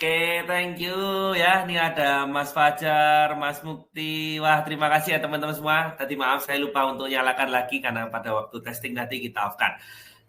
Oke, thank you ya. Ini ada Mas Fajar, Mas Mukti. Wah, terima kasih ya teman-teman semua. Tadi maaf saya lupa untuk nyalakan lagi karena pada waktu testing tadi kita off-kan.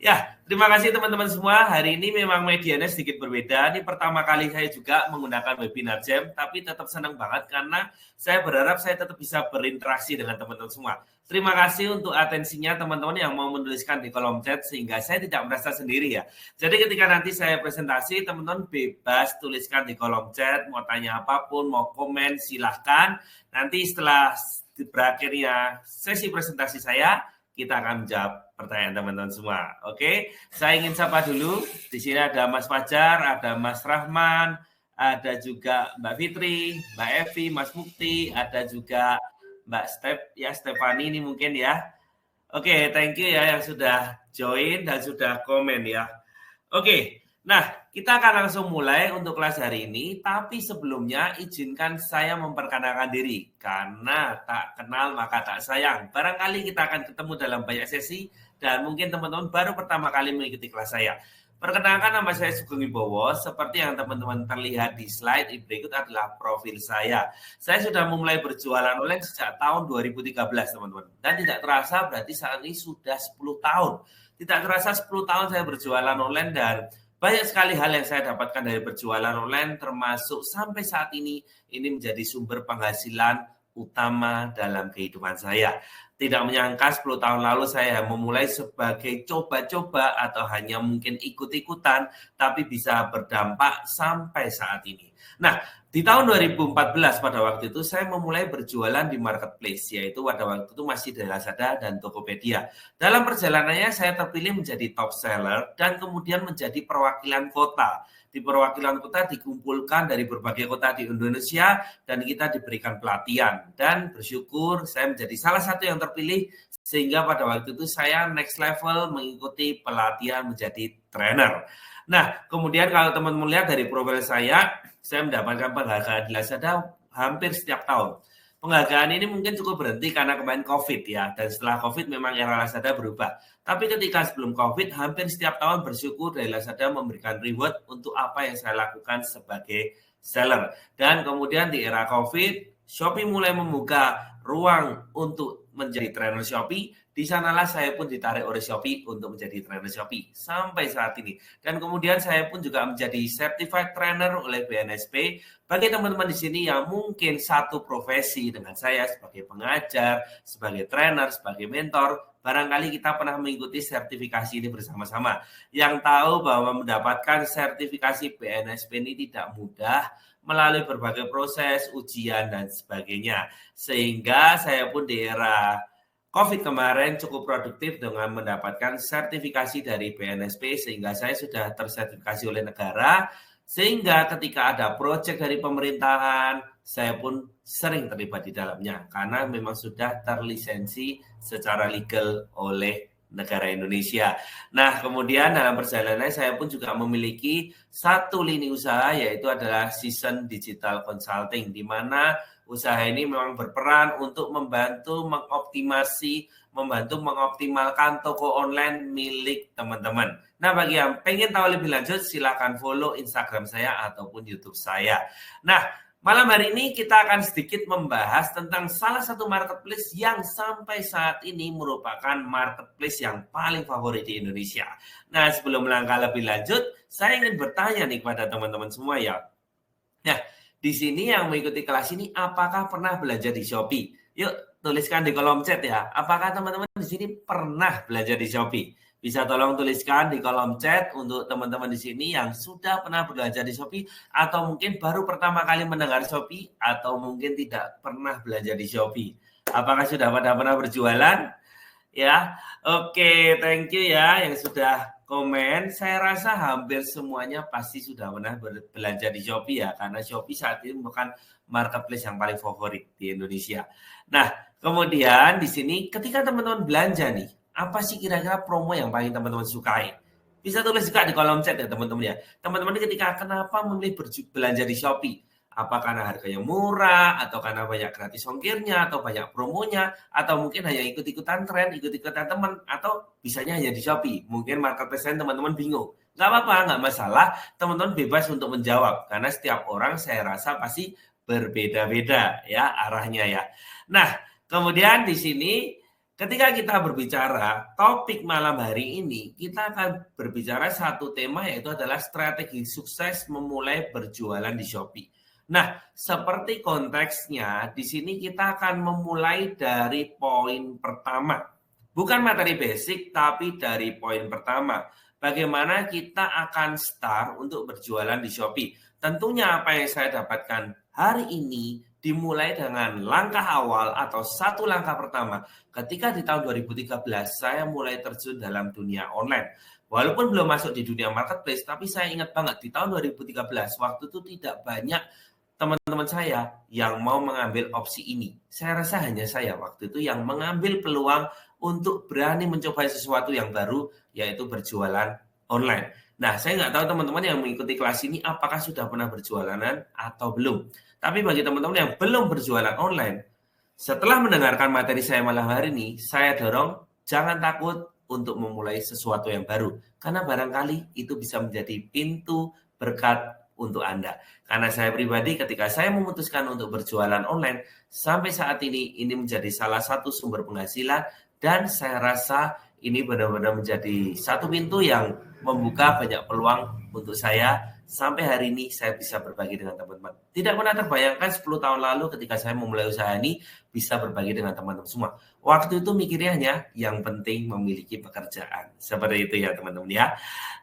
Ya, terima kasih teman-teman semua. Hari ini memang medianya sedikit berbeda. Ini pertama kali saya juga menggunakan webinar Jam, tapi tetap senang banget karena saya berharap saya tetap bisa berinteraksi dengan teman-teman semua. Terima kasih untuk atensinya teman-teman yang mau menuliskan di kolom chat sehingga saya tidak merasa sendiri ya. Jadi ketika nanti saya presentasi, teman-teman bebas tuliskan di kolom chat, mau tanya apapun, mau komen, silahkan. Nanti setelah berakhirnya sesi presentasi saya, kita akan menjawab pertanyaan teman-teman semua. Oke, saya ingin sapa dulu. Di sini ada Mas Fajar, ada Mas Rahman, ada juga Mbak Fitri, Mbak Evi, Mas Mukti, ada juga Mbak Stefani ini mungkin ya. Oke, thank you ya yang sudah join dan sudah komen ya. Oke, nah kita akan langsung mulai untuk kelas hari ini. Tapi sebelumnya izinkan saya memperkenalkan diri. Karena tak kenal maka tak sayang. Barangkali kita akan ketemu dalam banyak sesi. Dan mungkin teman-teman baru pertama kali mengikuti kelas saya. Perkenalkan, nama saya Sugeng Wibowo. Seperti yang teman-teman terlihat di slide berikut adalah profil saya. Saya sudah memulai berjualan online sejak tahun 2013 teman-teman. Dan tidak terasa berarti saat ini sudah 10 tahun. Tidak terasa 10 tahun saya berjualan online dan banyak sekali hal yang saya dapatkan dari berjualan online termasuk sampai saat ini menjadi sumber penghasilan utama dalam kehidupan saya. Tidak menyangka 10 tahun lalu saya memulai sebagai coba-coba atau hanya mungkin ikut-ikutan, tapi bisa berdampak sampai saat ini. Nah, di tahun 2014 pada waktu itu saya memulai berjualan di marketplace, yaitu pada waktu itu masih di Lazada dan Tokopedia. Dalam perjalanannya saya terpilih menjadi top seller dan kemudian menjadi perwakilan kota. Di perwakilan kota dikumpulkan dari berbagai kota di Indonesia dan kita diberikan pelatihan. Dan bersyukur saya menjadi salah satu yang terpilih sehingga pada waktu itu saya next level mengikuti pelatihan menjadi trainer. Nah, kemudian kalau teman-teman lihat dari profil saya mendapatkan penghargaan di Lazada hampir setiap tahun. Penghargaan ini mungkin cukup berhenti karena kemarin COVID ya, dan setelah COVID memang era Lazada berubah. Tapi ketika sebelum COVID, hampir setiap tahun bersyukur dari Lazada memberikan reward untuk apa yang saya lakukan sebagai seller. Dan kemudian di era COVID, Shopee mulai membuka ruang untuk menjadi trainer Shopee. Di sanalah saya pun ditarik oleh Shopee untuk menjadi trainer Shopee sampai saat ini. Dan kemudian saya pun juga menjadi certified trainer oleh BNSP. Bagi teman-teman di sini yang mungkin satu profesi dengan saya sebagai pengajar, sebagai trainer, sebagai mentor, barangkali kita pernah mengikuti sertifikasi ini bersama-sama. Yang tahu bahwa mendapatkan sertifikasi BNSP ini tidak mudah, melalui berbagai proses, ujian, dan sebagainya. Sehingga saya pun di era COVID kemarin cukup produktif dengan mendapatkan sertifikasi dari BNSP sehingga saya sudah tersertifikasi oleh negara, sehingga ketika ada proyek dari pemerintahan, saya pun sering terlibat di dalamnya karena memang sudah terlisensi secara legal oleh negara Indonesia. Nah, kemudian dalam perjalanan saya pun juga memiliki satu lini usaha yaitu adalah Season Digital Consulting, di mana usaha ini memang berperan untuk membantu mengoptimalkan toko online milik teman-teman. Nah, bagi yang pengen tahu lebih lanjut, silakan follow Instagram saya ataupun YouTube saya. Nah, malam hari ini kita akan sedikit membahas tentang salah satu marketplace yang sampai saat ini merupakan marketplace yang paling favorit di Indonesia. Nah, sebelum melangkah lebih lanjut, saya ingin bertanya nih kepada teman-teman semua ya. Nah, di sini yang mengikuti kelas ini, apakah pernah belanja di Shopee? Yuk, tuliskan di kolom chat ya. Apakah teman-teman di sini pernah belanja di Shopee? Bisa tolong tuliskan di kolom chat untuk teman-teman di sini yang sudah pernah belanja di Shopee atau mungkin baru pertama kali mendengar Shopee atau mungkin tidak pernah belanja di Shopee. Apakah sudah pernah berjualan? Ya, oke, thank you ya yang sudah komen. Saya rasa hampir semuanya pasti sudah pernah belanja di Shopee ya, karena Shopee saat ini bukan marketplace yang paling favorit di Indonesia. Nah, kemudian di sini ketika teman-teman belanja nih, apa sih kira-kira promo yang paling teman-teman sukai? Bisa tulis juga di kolom chat ya teman-teman ya. Teman-teman ketika kenapa memilih belanja di Shopee? Apa karena harganya murah, atau karena banyak gratis ongkirnya, atau banyak promonya, atau mungkin hanya ikut-ikutan tren, ikut-ikutan teman, atau bisanya hanya di Shopee. Mungkin marketplace teman-teman bingung. Nggak apa-apa, nggak masalah. Teman-teman bebas untuk menjawab. Karena setiap orang saya rasa pasti berbeda-beda ya arahnya ya. Nah, kemudian di sini ketika kita berbicara topik malam hari ini, kita akan berbicara satu tema yaitu adalah strategi sukses memulai berjualan di Shopee. Nah, seperti konteksnya, di sini kita akan memulai dari poin pertama. Bukan materi basic, tapi dari poin pertama. Bagaimana kita akan start untuk berjualan di Shopee. Tentunya apa yang saya dapatkan hari ini dimulai dengan langkah awal atau satu langkah pertama. Ketika di tahun 2013 saya mulai terjun dalam dunia online. Walaupun belum masuk di dunia marketplace, tapi saya ingat banget di tahun 2013 waktu itu tidak banyak teman-teman saya yang mau mengambil opsi ini. Saya rasa hanya saya waktu itu yang mengambil peluang untuk berani mencoba sesuatu yang baru, yaitu berjualan online. Nah, saya nggak tahu teman-teman yang mengikuti kelas ini apakah sudah pernah berjualanan atau belum. Tapi bagi teman-teman yang belum berjualan online, setelah mendengarkan materi saya malam hari ini, saya dorong jangan takut untuk memulai sesuatu yang baru. Karena barangkali itu bisa menjadi pintu berkat untuk Anda. Karena saya pribadi ketika saya memutuskan untuk berjualan online, sampai saat ini menjadi salah satu sumber penghasilan dan saya rasa ini benar-benar menjadi satu pintu yang membuka banyak peluang untuk saya. Sampai hari ini saya bisa berbagi dengan teman-teman. Tidak pernah terbayangkan 10 tahun lalu ketika saya memulai usaha ini bisa berbagi dengan teman-teman semua. Waktu itu mikirnya hanya yang penting memiliki pekerjaan. Seperti itu ya teman-teman ya.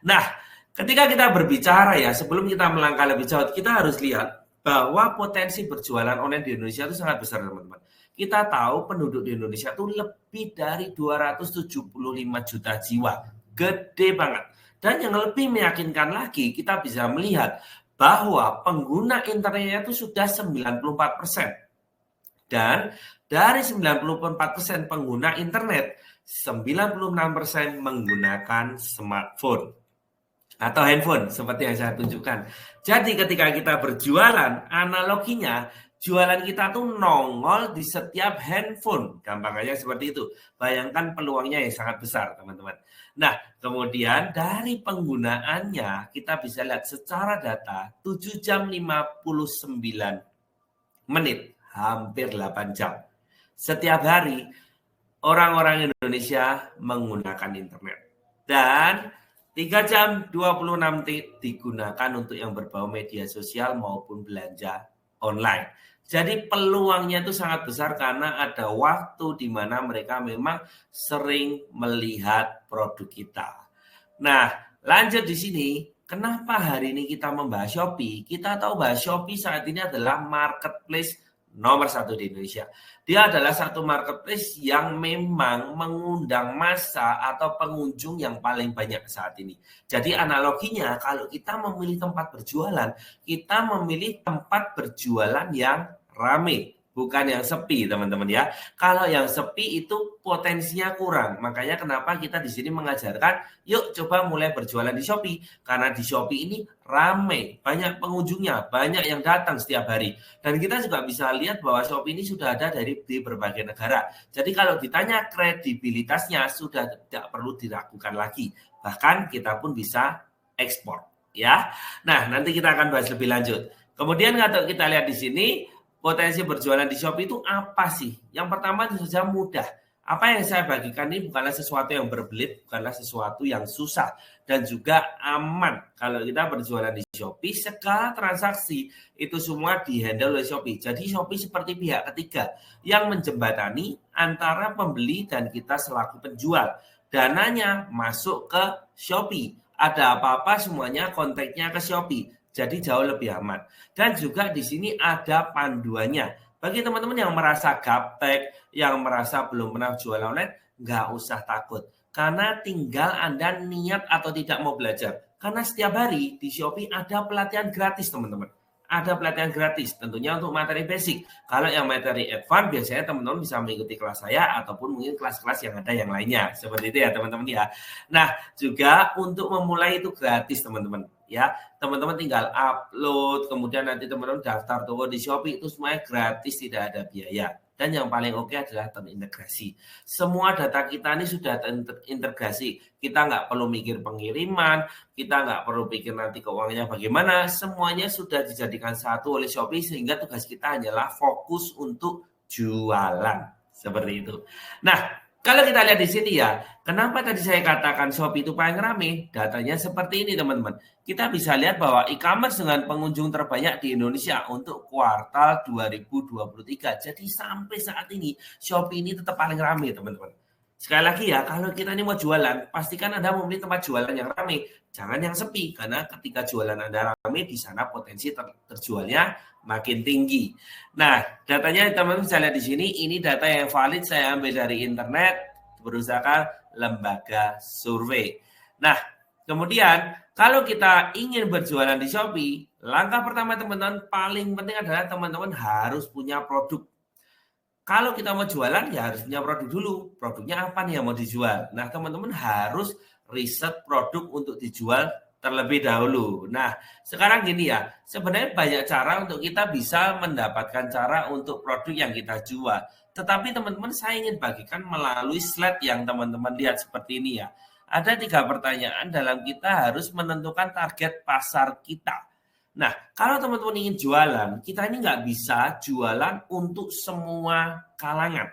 Nah, ketika kita berbicara ya, sebelum kita melangkah lebih jauh, kita harus lihat bahwa potensi berjualan online di Indonesia itu sangat besar teman-teman. Kita tahu penduduk di Indonesia itu lebih dari 275 juta jiwa. Gede banget. Dan yang lebih meyakinkan lagi, kita bisa melihat bahwa pengguna internetnya itu sudah 94%. Dan dari 94% pengguna internet, 96% menggunakan smartphone atau handphone seperti yang saya tunjukkan. Jadi ketika kita berjualan, analoginya jualan kita tuh nongol di setiap handphone. Gampangnya seperti itu. Bayangkan peluangnya yang sangat besar, teman-teman. Nah, kemudian dari penggunaannya kita bisa lihat secara data 7 jam 59 menit, hampir 8 jam. Setiap hari orang-orang Indonesia menggunakan internet. Dan 3 jam 26 menit digunakan untuk yang berbau media sosial maupun belanja online. Jadi peluangnya itu sangat besar karena ada waktu di mana mereka memang sering melihat produk kita. Nah, lanjut di sini, kenapa hari ini kita membahas Shopee? Kita tahu bahwa Shopee saat ini adalah marketplace nomor 1 di Indonesia. Dia adalah satu marketplace yang memang mengundang massa atau pengunjung yang paling banyak saat ini. Jadi analoginya kalau kita memilih tempat berjualan, kita memilih tempat berjualan yang rame, bukan yang sepi, teman-teman ya. Kalau yang sepi itu potensinya kurang. Makanya kenapa kita di sini mengajarkan, yuk coba mulai berjualan di Shopee. Karena di Shopee ini rame, banyak pengunjungnya, banyak yang datang setiap hari. Dan kita juga bisa lihat bahwa Shopee ini sudah ada di berbagai negara. Jadi kalau ditanya kredibilitasnya sudah tidak perlu diragukan lagi. Bahkan kita pun bisa ekspor, ya. Nah, nanti kita akan bahas lebih lanjut. Kemudian kalau kita lihat di sini, potensi berjualan di Shopee itu apa sih? Yang pertama itu saja mudah. Apa yang saya bagikan ini bukanlah sesuatu yang berbelit, bukanlah sesuatu yang susah dan juga aman. Kalau kita berjualan di Shopee, segala transaksi itu semua dihandle oleh Shopee. Jadi Shopee seperti pihak ketiga yang menjembatani antara pembeli dan kita selaku penjual. Dananya masuk ke Shopee. Ada apa-apa semuanya kontaknya ke Shopee. Jadi jauh lebih aman. Dan juga di sini ada panduannya. Bagi teman-teman yang merasa gaptek, yang merasa belum pernah jual online, nggak usah takut. Karena tinggal Anda niat atau tidak mau belajar. Karena setiap hari di Shopee ada pelatihan gratis, teman-teman. Ada pelatihan gratis, tentunya untuk materi basic. Kalau yang materi advance, biasanya teman-teman bisa mengikuti kelas saya ataupun mungkin kelas-kelas yang ada yang lainnya. Seperti itu ya, teman-teman ya. Nah, juga untuk memulai itu gratis, teman-teman. ya. Teman-teman tinggal upload, kemudian nanti teman-teman daftar toko di Shopee, itu semuanya gratis, tidak ada biaya. Dan yang paling oke adalah terintegrasi. Semua data kita ini sudah terintegrasi. Kita nggak perlu mikir pengiriman, kita nggak perlu pikir nanti keuangannya bagaimana. Semuanya sudah dijadikan satu oleh Shopee, sehingga tugas kita hanyalah fokus untuk jualan. Seperti itu. Nah, kalau kita lihat di sini ya, kenapa tadi saya katakan Shopee itu paling ramai? Datanya seperti ini teman-teman. Kita bisa lihat bahwa e-commerce dengan pengunjung terbanyak di Indonesia untuk kuartal 2023. Jadi sampai saat ini Shopee ini tetap paling ramai teman-teman. Sekali lagi ya, kalau kita ini mau jualan, pastikan Anda memilih tempat jualan yang ramai. Jangan yang sepi, karena ketika jualan Anda ramai, di sana potensi terjualnya makin tinggi. Nah, datanya teman-teman bisa lihat di sini, ini data yang valid saya ambil dari internet, berdasarkan lembaga survei. Nah, kemudian kalau kita ingin berjualan di Shopee, langkah pertama teman-teman paling penting adalah teman-teman harus punya produk. Kalau kita mau jualan ya harus punya produk dulu. Produknya apa nih yang mau dijual? Nah, teman-teman harus riset produk untuk dijual terlebih dahulu. Nah, sekarang gini ya, sebenarnya banyak cara untuk kita bisa mendapatkan cara untuk produk yang kita jual. Tetapi teman-teman saya ingin bagikan melalui slide yang teman-teman lihat seperti ini ya. Ada 3 pertanyaan dalam kita harus menentukan target pasar kita. Nah, kalau teman-teman ingin jualan, kita ini nggak bisa jualan untuk semua kalangan.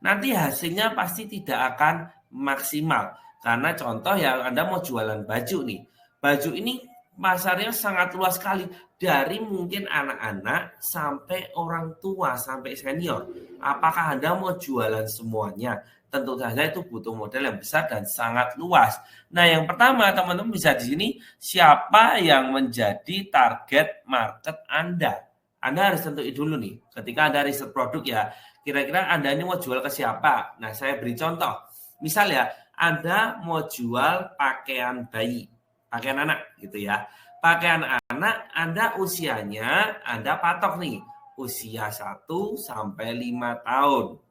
Nanti hasilnya pasti tidak akan maksimal. Karena contoh ya, Anda mau jualan baju nih. Baju ini pasarnya sangat luas sekali. Dari mungkin anak-anak sampai orang tua, sampai senior. Apakah Anda mau jualan semuanya? Tentu saja itu butuh modal yang besar dan sangat luas. Nah, yang pertama teman-teman bisa di sini, siapa yang menjadi target market Anda? Anda harus tentuin dulu nih, ketika Anda riset produk ya, kira-kira Anda ini mau jual ke siapa? Nah, saya beri contoh. Misal ya, Anda mau jual pakaian bayi, pakaian anak gitu ya. Pakaian anak, Anda usianya, Anda patok nih, usia 1 sampai 5 tahun.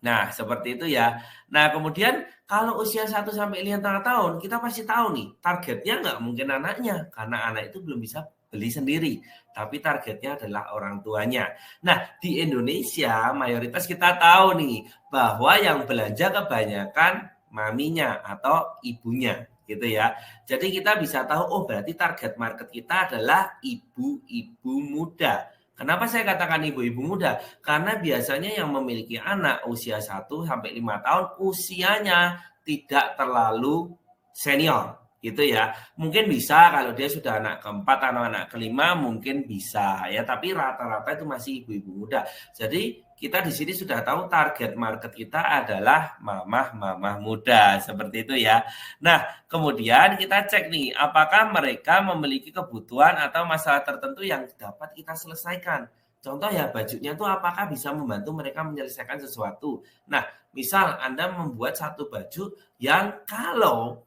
Nah, seperti itu ya. Nah, kemudian kalau usia 1 sampai 5 tahun, kita pasti tahu nih, targetnya nggak mungkin anaknya, karena anak itu belum bisa beli sendiri. Tapi targetnya adalah orang tuanya. Nah, di Indonesia, mayoritas kita tahu nih, bahwa yang belanja kebanyakan maminya atau ibunya, gitu ya. Jadi kita bisa tahu, oh berarti target market kita adalah ibu-ibu muda. Kenapa saya katakan ibu-ibu muda? Karena biasanya yang memiliki anak usia 1 sampai 5 tahun usianya tidak terlalu senior gitu ya. Mungkin bisa kalau dia sudah anak keempat atau anak kelima mungkin bisa ya, tapi rata-rata itu masih ibu-ibu muda. Jadi kita di sini sudah tahu target market kita adalah mamah-mamah muda seperti itu ya. Nah, kemudian kita cek nih, apakah mereka memiliki kebutuhan atau masalah tertentu yang dapat kita selesaikan. Contoh ya, bajunya itu apakah bisa membantu mereka menyelesaikan sesuatu. Nah, misal Anda membuat satu baju yang kalau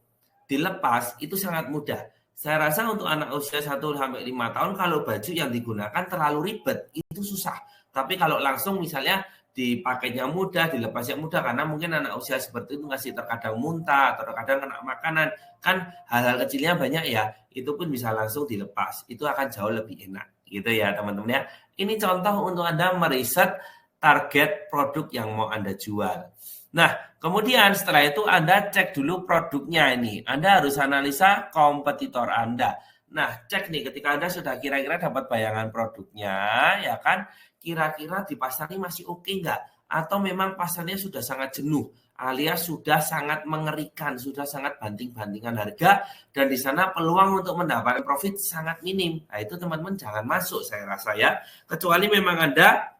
dilepas itu sangat mudah. Saya rasa untuk anak usia 1 sampai 5 tahun kalau baju yang digunakan terlalu ribet, itu susah. Tapi kalau langsung misalnya dipakainya mudah, dilepasnya mudah, karena mungkin anak usia seperti itu masih terkadang muntah atau terkadang kena makanan, kan hal-hal kecilnya banyak ya, itu pun bisa langsung dilepas. Itu akan jauh lebih enak gitu ya teman-teman ya. Ini contoh untuk Anda meriset target produk yang mau Anda jual. Nah, kemudian setelah itu Anda cek dulu produknya ini. Anda harus analisa kompetitor Anda. Nah, cek nih ketika Anda sudah kira-kira dapat bayangan produknya, ya kan, kira-kira di pasar ini masih oke nggak? Atau memang pasarnya sudah sangat jenuh, alias sudah sangat mengerikan, sudah sangat banting-bantingan harga, dan di sana peluang untuk mendapatkan profit sangat minim. Nah, itu teman-teman jangan masuk saya rasa ya. Kecuali memang Anda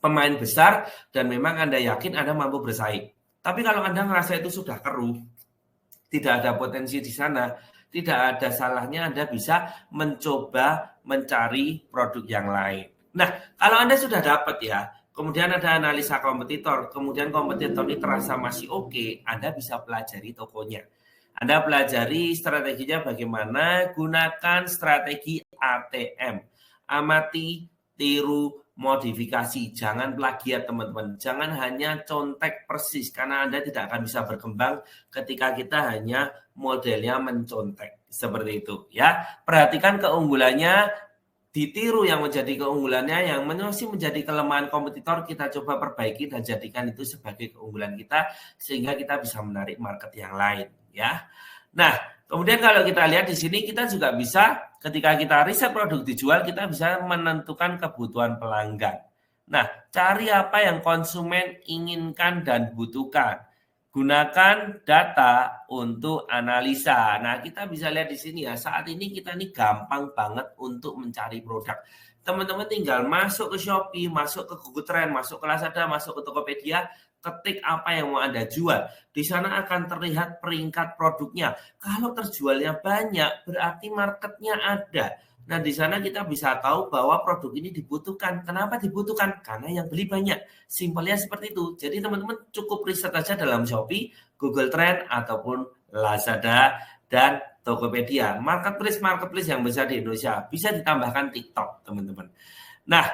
pemain besar dan memang Anda yakin Anda mampu bersaing. Tapi kalau Anda merasa itu sudah keruh, tidak ada potensi di sana, tidak ada salahnya Anda bisa mencoba mencari produk yang lain. Nah, kalau Anda sudah dapat ya, kemudian ada analisa kompetitor, kemudian kompetitor ini terasa masih oke, Anda bisa pelajari tokonya. Anda pelajari strateginya bagaimana, gunakan strategi ATM. Amati, tiru, modifikasi. Jangan plagiat teman-teman. Jangan hanya contek persis, karena Anda tidak akan bisa berkembang ketika kita hanya modelnya mencontek. Seperti itu ya. Perhatikan keunggulannya, ditiru yang menjadi keunggulannya, yang masih menjadi kelemahan kompetitor kita coba perbaiki dan jadikan itu sebagai keunggulan kita sehingga kita bisa menarik market yang lain ya. Nah, kemudian kalau kita lihat di sini kita juga bisa ketika kita riset produk dijual kita bisa menentukan kebutuhan pelanggan. Nah, cari apa yang konsumen inginkan dan butuhkan. Gunakan data untuk analisa. Nah, kita bisa lihat di sini ya, saat ini kita nih gampang banget untuk mencari produk. Teman-teman tinggal masuk ke Shopee, masuk ke Google Trend, masuk ke Lazada, masuk ke Tokopedia, ketik apa yang mau Anda jual. Di sana akan terlihat peringkat produknya. Kalau terjualnya banyak, berarti marketnya ada. Nah, di sana kita bisa tahu bahwa produk ini dibutuhkan. Kenapa dibutuhkan? Karena yang beli banyak. Simpelnya seperti itu. Jadi teman-teman cukup riset aja dalam Shopee, Google Trend, ataupun Lazada, dan Tokopedia. Marketplace yang besar di Indonesia. Bisa ditambahkan TikTok, teman-teman. Nah,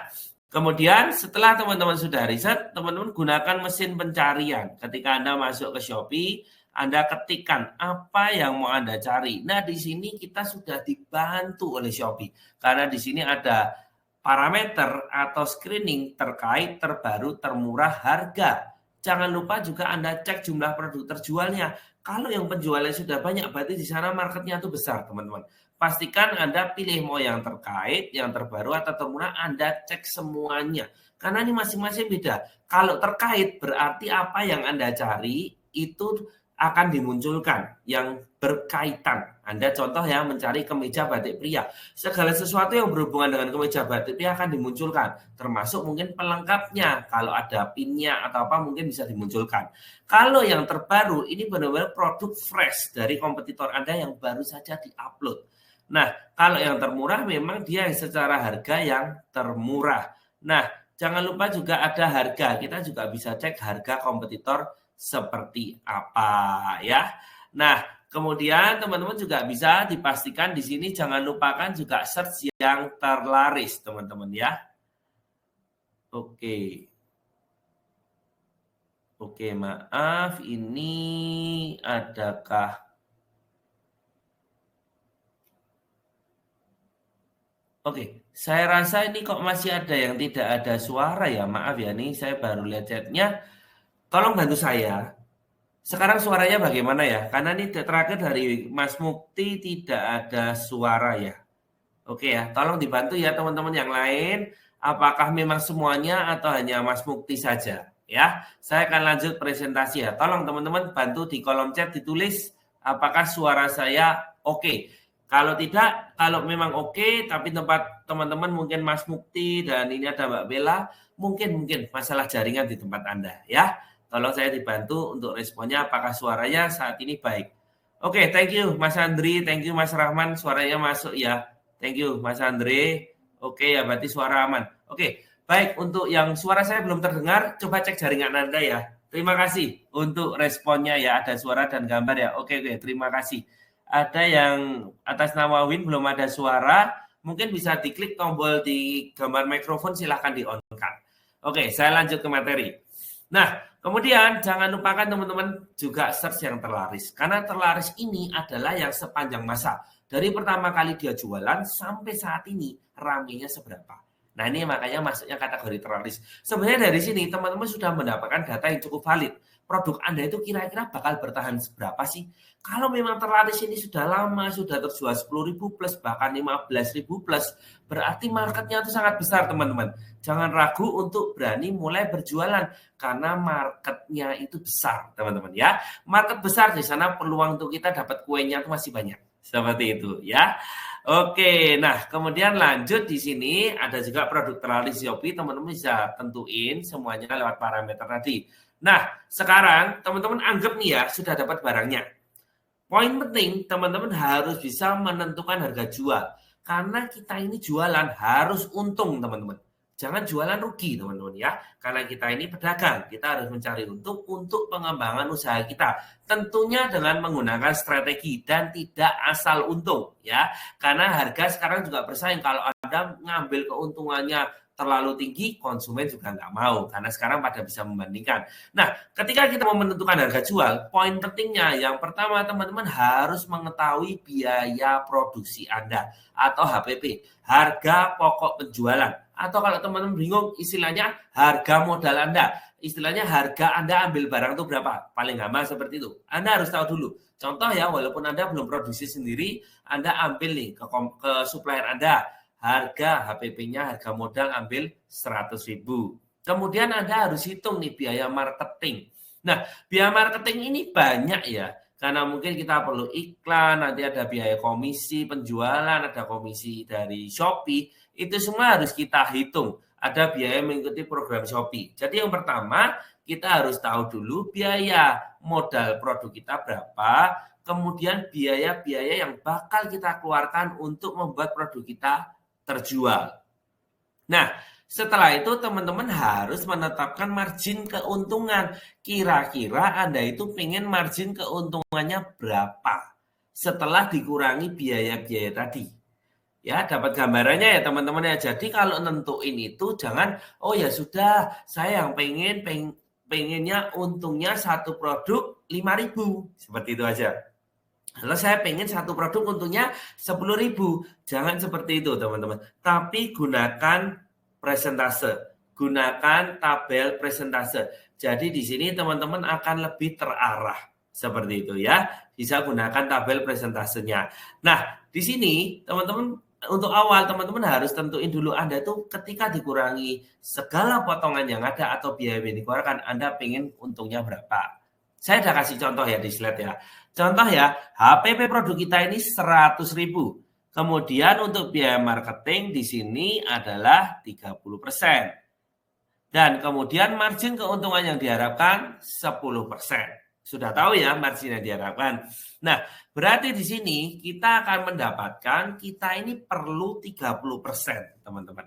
kemudian setelah teman-teman sudah riset, teman-teman gunakan mesin pencarian. Ketika Anda masuk ke Shopee, Anda ketikkan apa yang mau Anda cari. Nah, di sini kita sudah dibantu oleh Shopee. Karena di sini ada parameter atau screening terkait terbaru, termurah, harga. Jangan lupa juga Anda cek jumlah produk terjualnya. Kalau yang penjualnya sudah banyak, berarti di sana marketnya itu besar, teman-teman. Pastikan Anda pilih mau yang terkait, yang terbaru, atau termurah, Anda cek semuanya. Karena ini masing-masing beda. Kalau terkait, berarti apa yang Anda cari itu akan dimunculkan yang berkaitan. Anda contoh ya mencari kemeja batik pria. Segala sesuatu yang berhubungan dengan kemeja batik pria akan dimunculkan. Termasuk mungkin pelengkapnya. Kalau ada pinnya atau apa mungkin bisa dimunculkan. Kalau yang terbaru ini benar-benar produk fresh dari kompetitor Anda yang baru saja diupload. Nah, kalau yang termurah memang dia secara harga yang termurah. Nah, jangan lupa juga ada harga. Kita juga bisa cek harga kompetitor seperti apa ya. Nah, kemudian teman-teman juga bisa dipastikan di sini jangan lupakan juga search yang terlaris, teman-teman ya. Oke. Oke, maaf ini adakah Oke, saya rasa ini kok masih ada yang tidak ada suara ya. Maaf ya, nih saya baru lihat chatnya. Tolong bantu saya. Sekarang suaranya bagaimana ya? Karena ini terakhir dari Mas Mukti tidak ada suara ya. Oke ya, tolong dibantu ya teman-teman yang lain. Apakah memang semuanya atau hanya Mas Mukti saja? Ya, saya akan lanjut presentasi ya. Tolong teman-teman bantu di kolom chat ditulis apakah suara saya oke. Kalau tidak, kalau memang oke, tapi tempat teman-teman mungkin Mas Mukti dan ini ada Mbak Bella, mungkin masalah jaringan di tempat Anda ya. Tolong saya dibantu untuk responnya apakah suaranya saat ini baik. Oke, thank you Mas Andri, thank you Mas Rahman, suaranya masuk ya. Thank you Mas Andre. Oke ya, berarti suara aman. Oke, baik untuk yang suara saya belum terdengar, coba cek jaringan Anda ya. Terima kasih untuk responnya ya, ada suara dan gambar ya. Oke, terima kasih. Ada yang atas nama Win belum ada suara, mungkin bisa diklik tombol di gambar mikrofon, silahkan di-on-kan. Oke, saya lanjut ke materi. Nah, kemudian jangan lupakan teman-teman juga search yang terlaris. Karena terlaris ini adalah yang sepanjang masa. Dari pertama kali dia jualan sampai saat ini ramenya seberapa. Nah, ini makanya masuknya kategori terlaris. Sebenarnya dari sini teman-teman sudah mendapatkan data yang cukup valid. Produk Anda itu kira-kira bakal bertahan seberapa sih? Kalau memang terlaris ini sudah lama, sudah terjual 10.000 plus, bahkan 15.000 plus, berarti marketnya itu sangat besar teman-teman. Jangan ragu untuk berani mulai berjualan, karena marketnya itu besar teman-teman ya. Market besar di sana peluang untuk kita dapat kuenya itu masih banyak. Seperti itu ya. Oke, nah kemudian lanjut di sini ada juga produk terlaris Shopee, teman-teman bisa tentuin semuanya lewat parameter tadi. Nah, sekarang teman-teman anggap nih ya, sudah dapat barangnya. Poin penting, teman-teman harus bisa menentukan harga jual. Karena kita ini jualan harus untung, teman-teman. Jangan jualan rugi, teman-teman ya. Karena kita ini pedagang, kita harus mencari untung untuk pengembangan usaha kita. Tentunya dengan menggunakan strategi dan tidak asal untung ya. Karena harga sekarang juga bersaing. Kalau Anda Anda ngambil keuntungannya terlalu tinggi, konsumen juga nggak mau karena sekarang pada bisa membandingkan. Nah, ketika kita mau menentukan harga jual, poin pentingnya yang pertama teman-teman harus mengetahui biaya produksi Anda atau HPP, harga pokok penjualan. Atau kalau teman-teman bingung istilahnya harga modal Anda, istilahnya harga Anda ambil barang itu berapa, paling gampang seperti itu. Anda harus tahu dulu. Contoh ya, walaupun Anda belum produksi sendiri, Anda ambil nih ke supplier Anda, harga HPP-nya, harga modal ambil 100.000. Kemudian Anda harus hitung nih biaya marketing. Nah, biaya marketing ini banyak ya, karena mungkin kita perlu iklan, nanti ada biaya komisi penjualan, ada komisi dari Shopee, itu semua harus kita hitung. Ada biaya mengikuti program Shopee. Jadi yang pertama, kita harus tahu dulu biaya modal produk kita berapa, kemudian biaya-biaya yang bakal kita keluarkan untuk membuat produk kita terjual. Nah, setelah itu teman-teman harus menetapkan margin keuntungan. Kira-kira Anda itu pengen margin keuntungannya berapa setelah dikurangi biaya-biaya tadi. Ya, dapat gambarannya ya teman-teman ya. Jadi kalau nentuin itu jangan, oh ya sudah, saya yang pengennya untungnya satu produk 5.000. Seperti itu aja. Kalau saya pengen satu produk untungnya 10.000, jangan seperti itu teman-teman. Tapi gunakan presentase, gunakan tabel presentase. Jadi di sini teman-teman akan lebih terarah seperti itu ya. Bisa gunakan tabel presentasenya. Nah di sini teman-teman untuk awal teman-teman harus tentuin dulu Anda tuh ketika dikurangi segala potongan yang ada atau biaya yang dikeluarkan Anda pengen untungnya berapa. Saya udah kasih contoh ya di slide ya. Contoh ya, HPP produk kita ini 100.000. Kemudian untuk biaya marketing di sini adalah 30%. Dan kemudian margin keuntungan yang diharapkan 10%. Sudah tahu ya margin yang diharapkan. Nah, berarti di sini kita akan mendapatkan kita ini perlu 30%, teman-teman.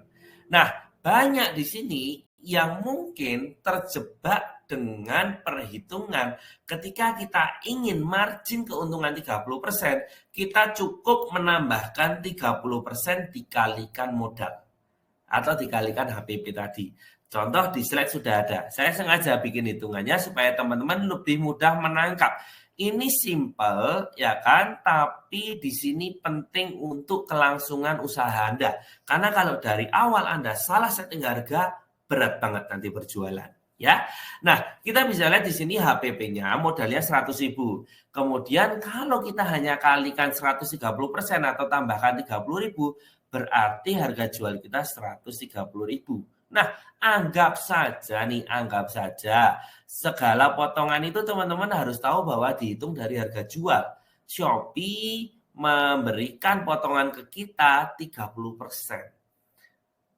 Nah, banyak di sini yang mungkin terjebak dengan perhitungan ketika kita ingin margin keuntungan 30%, kita cukup menambahkan 30% dikalikan modal atau dikalikan HPP tadi. Contoh di slide sudah ada. Saya sengaja bikin hitungannya supaya teman-teman lebih mudah menangkap. Ini simple ya kan, tapi di sini penting untuk kelangsungan usaha Anda. Karena kalau dari awal Anda salah setting harga, berat banget nanti berjualan ya. Nah, kita bisa lihat di sini HPP-nya modalnya 100.000. Kemudian kalau kita hanya kalikan 130% atau tambahkan 30.000, berarti harga jual kita 130.000. Nah, anggap saja segala potongan itu teman-teman harus tahu bahwa dihitung dari harga jual. Shopee memberikan potongan ke kita 30%.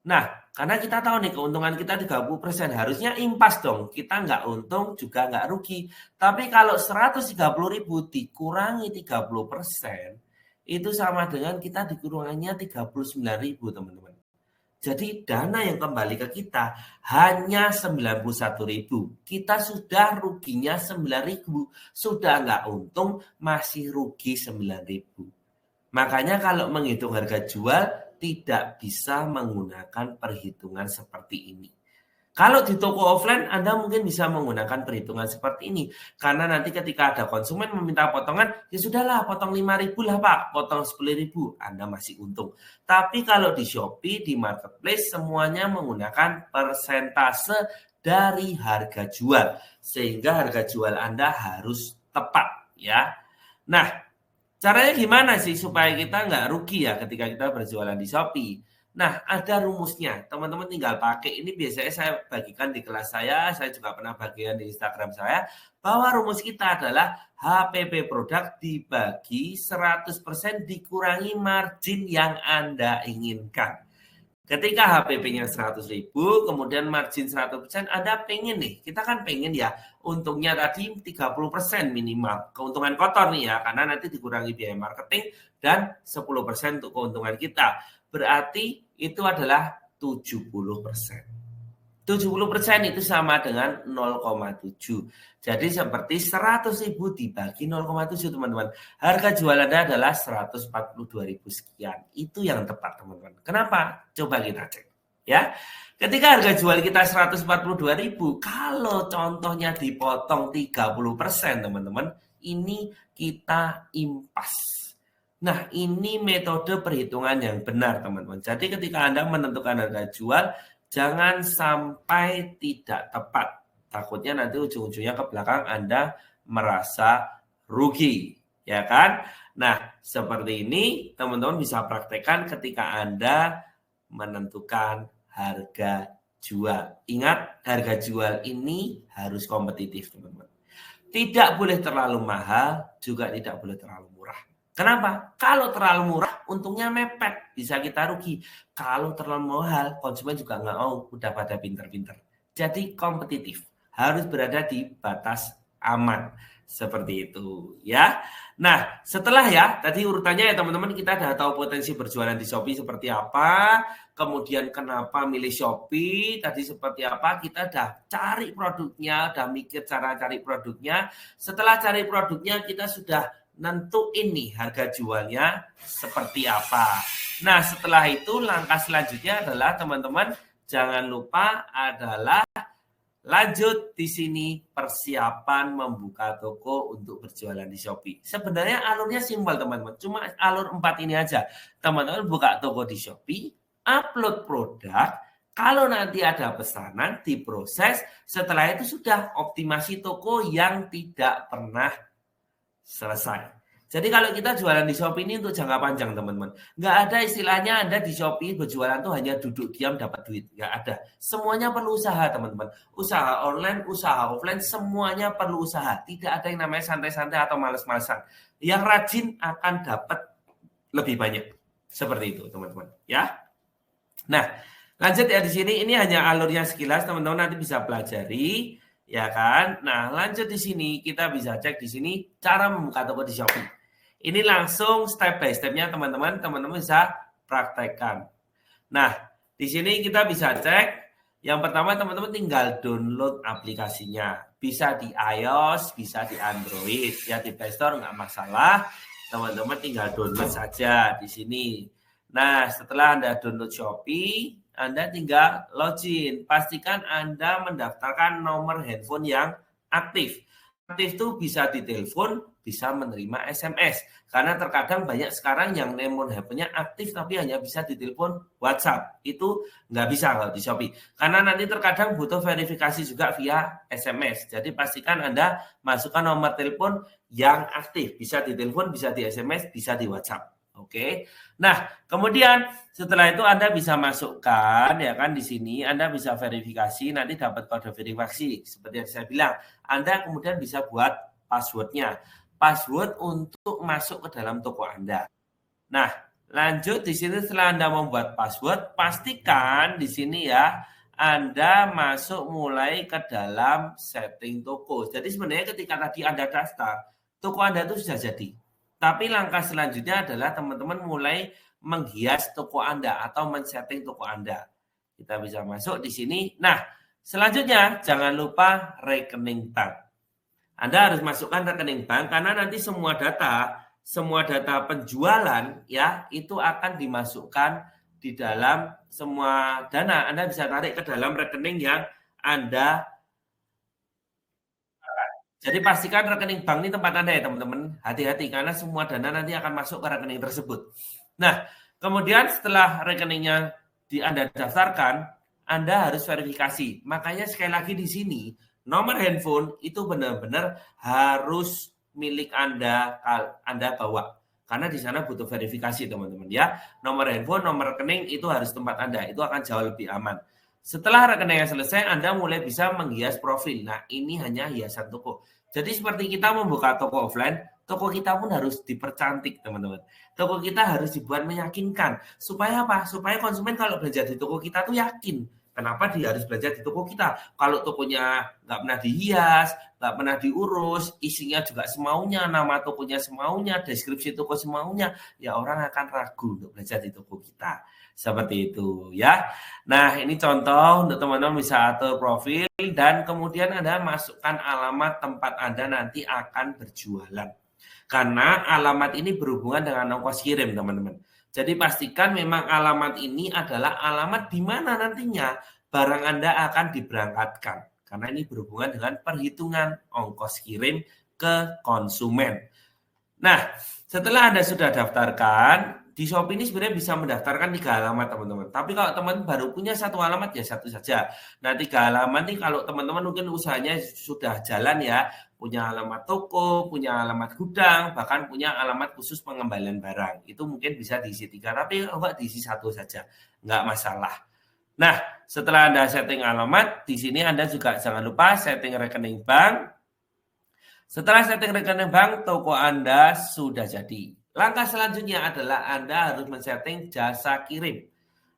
Nah, karena kita tahu nih keuntungan kita 30%, harusnya impas dong. Kita nggak untung juga nggak rugi. Tapi kalau 130.000 dikurangi 30%, itu sama dengan kita dikurangannya 39.000 teman-teman. Jadi dana yang kembali ke kita hanya 91.000. Kita sudah ruginya 9.000. Sudah nggak untung, masih rugi 9.000. Makanya kalau menghitung harga jual, tidak bisa menggunakan perhitungan seperti ini. Kalau di toko offline, Anda mungkin bisa menggunakan perhitungan seperti ini. Karena nanti ketika ada konsumen meminta potongan, ya sudahlah potong 5.000 lah Pak, potong 10.000, Anda masih untung. Tapi kalau di Shopee, di Marketplace, semuanya menggunakan persentase dari harga jual. Sehingga harga jual Anda harus tepat ya. Nah, caranya gimana sih supaya kita nggak rugi ya ketika kita berjualan di Shopee? Nah, ada rumusnya. Teman-teman tinggal pakai. Ini biasanya saya bagikan di kelas saya juga pernah bagikan di Instagram saya, bahwa rumus kita adalah HPP produk dibagi 100% dikurangi margin yang Anda inginkan. Ketika HPP-nya 100.000, kemudian margin 100%, Anda pengen nih, kita kan pengen ya, untungnya tadi 30% minimal. Keuntungan kotor nih ya, karena nanti dikurangi biaya marketing dan 10% untuk keuntungan kita. Berarti itu adalah 70%. 70% itu sama dengan 0,7. Jadi seperti 100.000 dibagi 0,7 teman-teman. Harga jual Anda adalah 142.000 sekian. Itu yang tepat teman-teman. Kenapa? Coba kita cek. Ya, ketika harga jual kita 142.000, kalau contohnya dipotong 30% teman-teman, ini kita impas. Nah, ini metode perhitungan yang benar teman-teman. Jadi ketika Anda menentukan harga jual, jangan sampai tidak tepat. Takutnya nanti ujung-ujungnya ke belakang Anda merasa rugi, ya kan? Nah, seperti ini teman-teman bisa praktekkan ketika Anda menentukan harga jual. Ingat, harga jual ini harus kompetitif, teman-teman. Tidak boleh terlalu mahal, juga tidak boleh terlalu murah. Kenapa? Kalau terlalu murah, untungnya mepet, bisa kita rugi. Kalau terlalu mahal, konsumen juga nggak mau, udah pada pinter-pinter. Jadi kompetitif, harus berada di batas aman. Seperti itu, ya. Nah, setelah ya, tadi urutannya ya teman-teman, kita udah tahu potensi berjualan di Shopee seperti apa, kemudian kenapa milih Shopee, tadi seperti apa, kita udah cari produknya, udah mikir cara cari produknya. Setelah cari produknya, kita sudah nentuin nih harga jualnya seperti apa. Nah, setelah itu langkah selanjutnya adalah teman-teman jangan lupa adalah lanjut di sini persiapan membuka toko untuk berjualan di Shopee. Sebenarnya alurnya simpel teman-teman, cuma alur 4 ini aja. Teman-teman buka toko di Shopee, upload produk, kalau nanti ada pesanan diproses, setelah itu sudah optimasi toko yang tidak pernah selesai. Jadi kalau kita jualan di Shopee ini untuk jangka panjang teman-teman. Nggak ada istilahnya Anda di Shopee berjualan tuh hanya duduk diam dapat duit. Nggak ada. Semuanya perlu usaha teman-teman. Usaha online, usaha offline, semuanya perlu usaha. Tidak ada yang namanya santai-santai atau males-malesan. Yang rajin akan dapat lebih banyak. Seperti itu teman-teman. Ya. Nah, lanjut ya di sini. Ini hanya alurnya sekilas teman-teman nanti bisa pelajari. Ya kan? Nah, lanjut di sini kita bisa cek di sini cara membuka toko di Shopee. Ini langsung step by step-nya teman-teman bisa praktekkan. Nah, di sini kita bisa cek. Yang pertama teman-teman tinggal download aplikasinya. Bisa di iOS, bisa di Android. Ya di Play Store nggak masalah. Teman-teman tinggal download saja di sini. Nah, setelah Anda download Shopee, Anda tinggal login. Pastikan Anda mendaftarkan nomor handphone yang aktif. Aktif itu bisa ditelepon, bisa menerima SMS. Karena terkadang banyak sekarang yang nomor handphonenya aktif tapi hanya bisa ditelepon WhatsApp. Itu nggak bisa kalau di Shopee. Karena nanti terkadang butuh verifikasi juga via SMS. Jadi pastikan Anda masukkan nomor telepon yang aktif. Bisa ditelepon, bisa di SMS, bisa di WhatsApp. Oke. Nah, kemudian setelah itu Anda bisa masukkan ya kan di sini Anda bisa verifikasi nanti dapat kode verifikasi seperti yang saya bilang. Anda kemudian bisa buat passwordnya. Password untuk masuk ke dalam toko Anda. Nah, lanjut di sini setelah Anda membuat password, pastikan di sini ya Anda masuk mulai ke dalam setting toko. Jadi sebenarnya ketika tadi Anda daftar, toko Anda itu sudah jadi. Tapi langkah selanjutnya adalah teman-teman mulai menghias toko Anda atau men-setting toko Anda. Kita bisa masuk di sini. Nah, selanjutnya jangan lupa rekening bank. Anda harus masukkan rekening bank karena nanti semua data penjualan ya itu akan dimasukkan di dalam semua dana. Anda bisa tarik ke dalam rekening yang Anda. Jadi pastikan rekening bank ini tempat Anda ya teman-teman. Hati-hati karena semua dana nanti akan masuk ke rekening tersebut. Nah, kemudian setelah rekeningnya Anda daftarkan, Anda harus verifikasi. Makanya sekali lagi di sini, nomor handphone itu benar-benar harus milik Anda bawa. Karena di sana butuh verifikasi teman-teman ya. Nomor handphone, nomor rekening itu harus tempat Anda. Itu akan jauh lebih aman. Setelah rekeningnya selesai, Anda mulai bisa menghias profil. Nah, ini hanya hiasan toko. Jadi seperti kita membuka toko offline, toko kita pun harus dipercantik, teman-teman. Toko kita harus dibuat meyakinkan. Supaya apa? Supaya konsumen kalau belanja di toko kita tuh yakin. Kenapa dia harus belanja di toko kita? Kalau tokonya nggak pernah dihias, nggak pernah diurus, isinya juga semaunya, nama tokonya semaunya, deskripsi toko semaunya, ya orang akan ragu untuk belanja di toko kita. Seperti itu ya. Nah, ini contoh untuk teman-teman bisa atur profil dan kemudian Anda masukkan alamat tempat Anda nanti akan berjualan. Karena alamat ini berhubungan dengan ongkos kirim, teman-teman. Jadi pastikan memang alamat ini adalah alamat di mana nantinya barang Anda akan diberangkatkan. Karena ini berhubungan dengan perhitungan ongkos kirim ke konsumen. Nah, setelah Anda sudah daftarkan, di Shopee ini sebenarnya bisa mendaftarkan 3 alamat, teman-teman. Tapi kalau teman baru punya 1 alamat, ya 1 saja. Nah, 3 alamat nih kalau teman-teman mungkin usahanya sudah jalan ya, punya alamat toko, punya alamat gudang, bahkan punya alamat khusus pengembalian barang. Itu mungkin bisa diisi 3, tapi kalau enggak diisi 1 saja, enggak masalah. Nah, setelah Anda setting alamat, di sini Anda juga jangan lupa setting rekening bank. Setelah setting rekening bank, toko Anda sudah jadi. Langkah selanjutnya adalah Anda harus men-setting jasa kirim.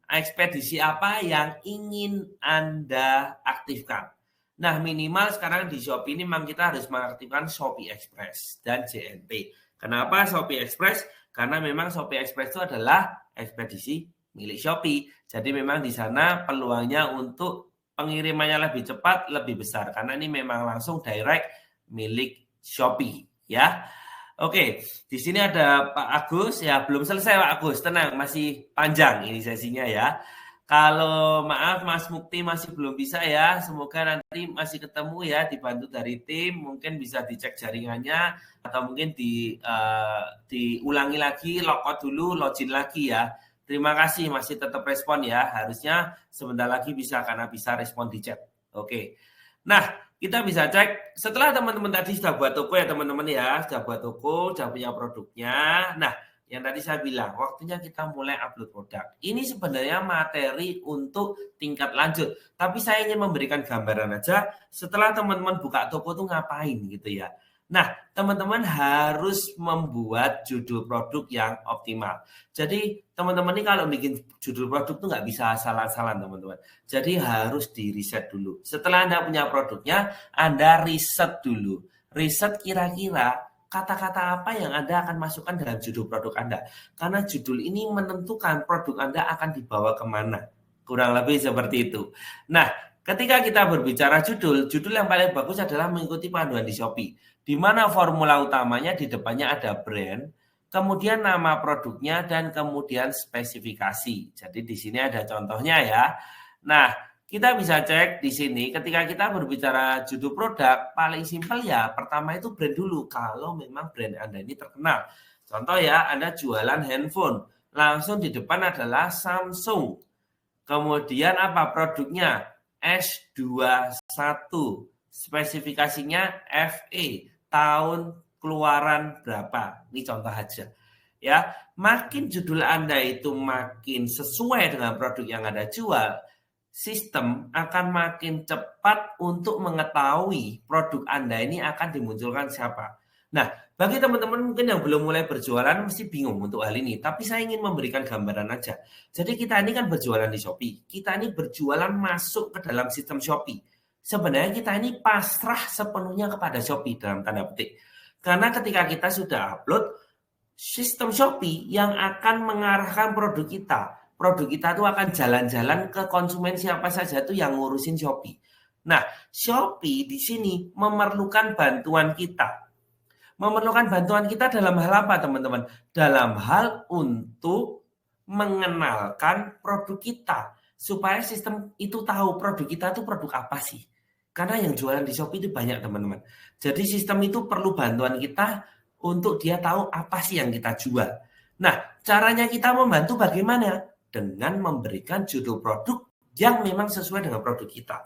Ekspedisi apa yang ingin Anda aktifkan. Nah, minimal sekarang di Shopee ini memang kita harus mengaktifkan Shopee Express dan JNT. Kenapa Shopee Express? Karena memang Shopee Express itu adalah ekspedisi milik Shopee. Jadi memang di sana peluangnya untuk pengirimannya lebih cepat, lebih besar. Karena ini memang langsung direct milik Shopee ya. Oke, di sini ada Pak Agus ya, belum selesai Pak Agus, tenang masih panjang ini sesinya ya. Kalau maaf Mas Mukti masih belum bisa ya, semoga nanti masih ketemu ya, dibantu dari tim, mungkin bisa dicek jaringannya atau mungkin diulangi lagi, logout dulu, login lagi ya. Terima kasih masih tetap respon ya, harusnya sebentar lagi bisa karena bisa respon di chat. Oke. Nah, kita bisa cek setelah teman-teman tadi sudah buat toko ya teman-teman ya, sudah buat toko, sudah punya produknya. Nah, yang tadi saya bilang, waktunya kita mulai upload produk. Ini sebenarnya materi untuk tingkat lanjut, tapi saya ingin memberikan gambaran aja setelah teman-teman buka toko tuh ngapain gitu ya. Nah, teman-teman harus membuat judul produk yang optimal. Jadi, teman-teman ini kalau bikin judul produk tuh nggak bisa asal-asalan, teman-teman. Jadi, harus di-riset dulu. Setelah Anda punya produknya, Anda riset dulu. Riset kira-kira kata-kata apa yang Anda akan masukkan dalam judul produk Anda. Karena judul ini menentukan produk Anda akan dibawa kemana. Kurang lebih seperti itu. Nah, ketika kita berbicara judul yang paling bagus adalah mengikuti panduan di Shopee. Di mana formula utamanya di depannya ada brand, kemudian nama produknya, dan kemudian spesifikasi. Jadi di sini ada contohnya ya. Nah, kita bisa cek di sini ketika kita berbicara judul produk, paling simpel ya pertama itu brand dulu kalau memang brand Anda ini terkenal. Contoh ya, Anda jualan handphone, langsung di depan adalah Samsung. Kemudian apa produknya? S21. Spesifikasinya FE. Tahun keluaran berapa? Ini contoh aja. Ya, makin judul Anda itu makin sesuai dengan produk yang Anda jual, sistem akan makin cepat untuk mengetahui produk Anda ini akan dimunculkan siapa. Nah, bagi teman-teman mungkin yang belum mulai berjualan mesti bingung untuk hal ini, tapi saya ingin memberikan gambaran aja. Jadi kita ini kan berjualan di Shopee, kita ini berjualan masuk ke dalam sistem Shopee. Sebenarnya kita ini pasrah sepenuhnya kepada Shopee dalam tanda petik. Karena ketika kita sudah upload, sistem Shopee yang akan mengarahkan produk kita. Produk kita itu akan jalan-jalan ke konsumen siapa saja itu yang ngurusin Shopee. Nah, Shopee di sini memerlukan bantuan kita. Memerlukan bantuan kita dalam hal apa, teman-teman? Dalam hal untuk mengenalkan produk kita. Supaya sistem itu tahu produk kita itu produk apa sih. Karena yang jualan di Shopee itu banyak, teman-teman. Jadi sistem itu perlu bantuan kita untuk dia tahu apa sih yang kita jual. Nah, caranya kita membantu bagaimana? Dengan memberikan judul produk yang memang sesuai dengan produk kita.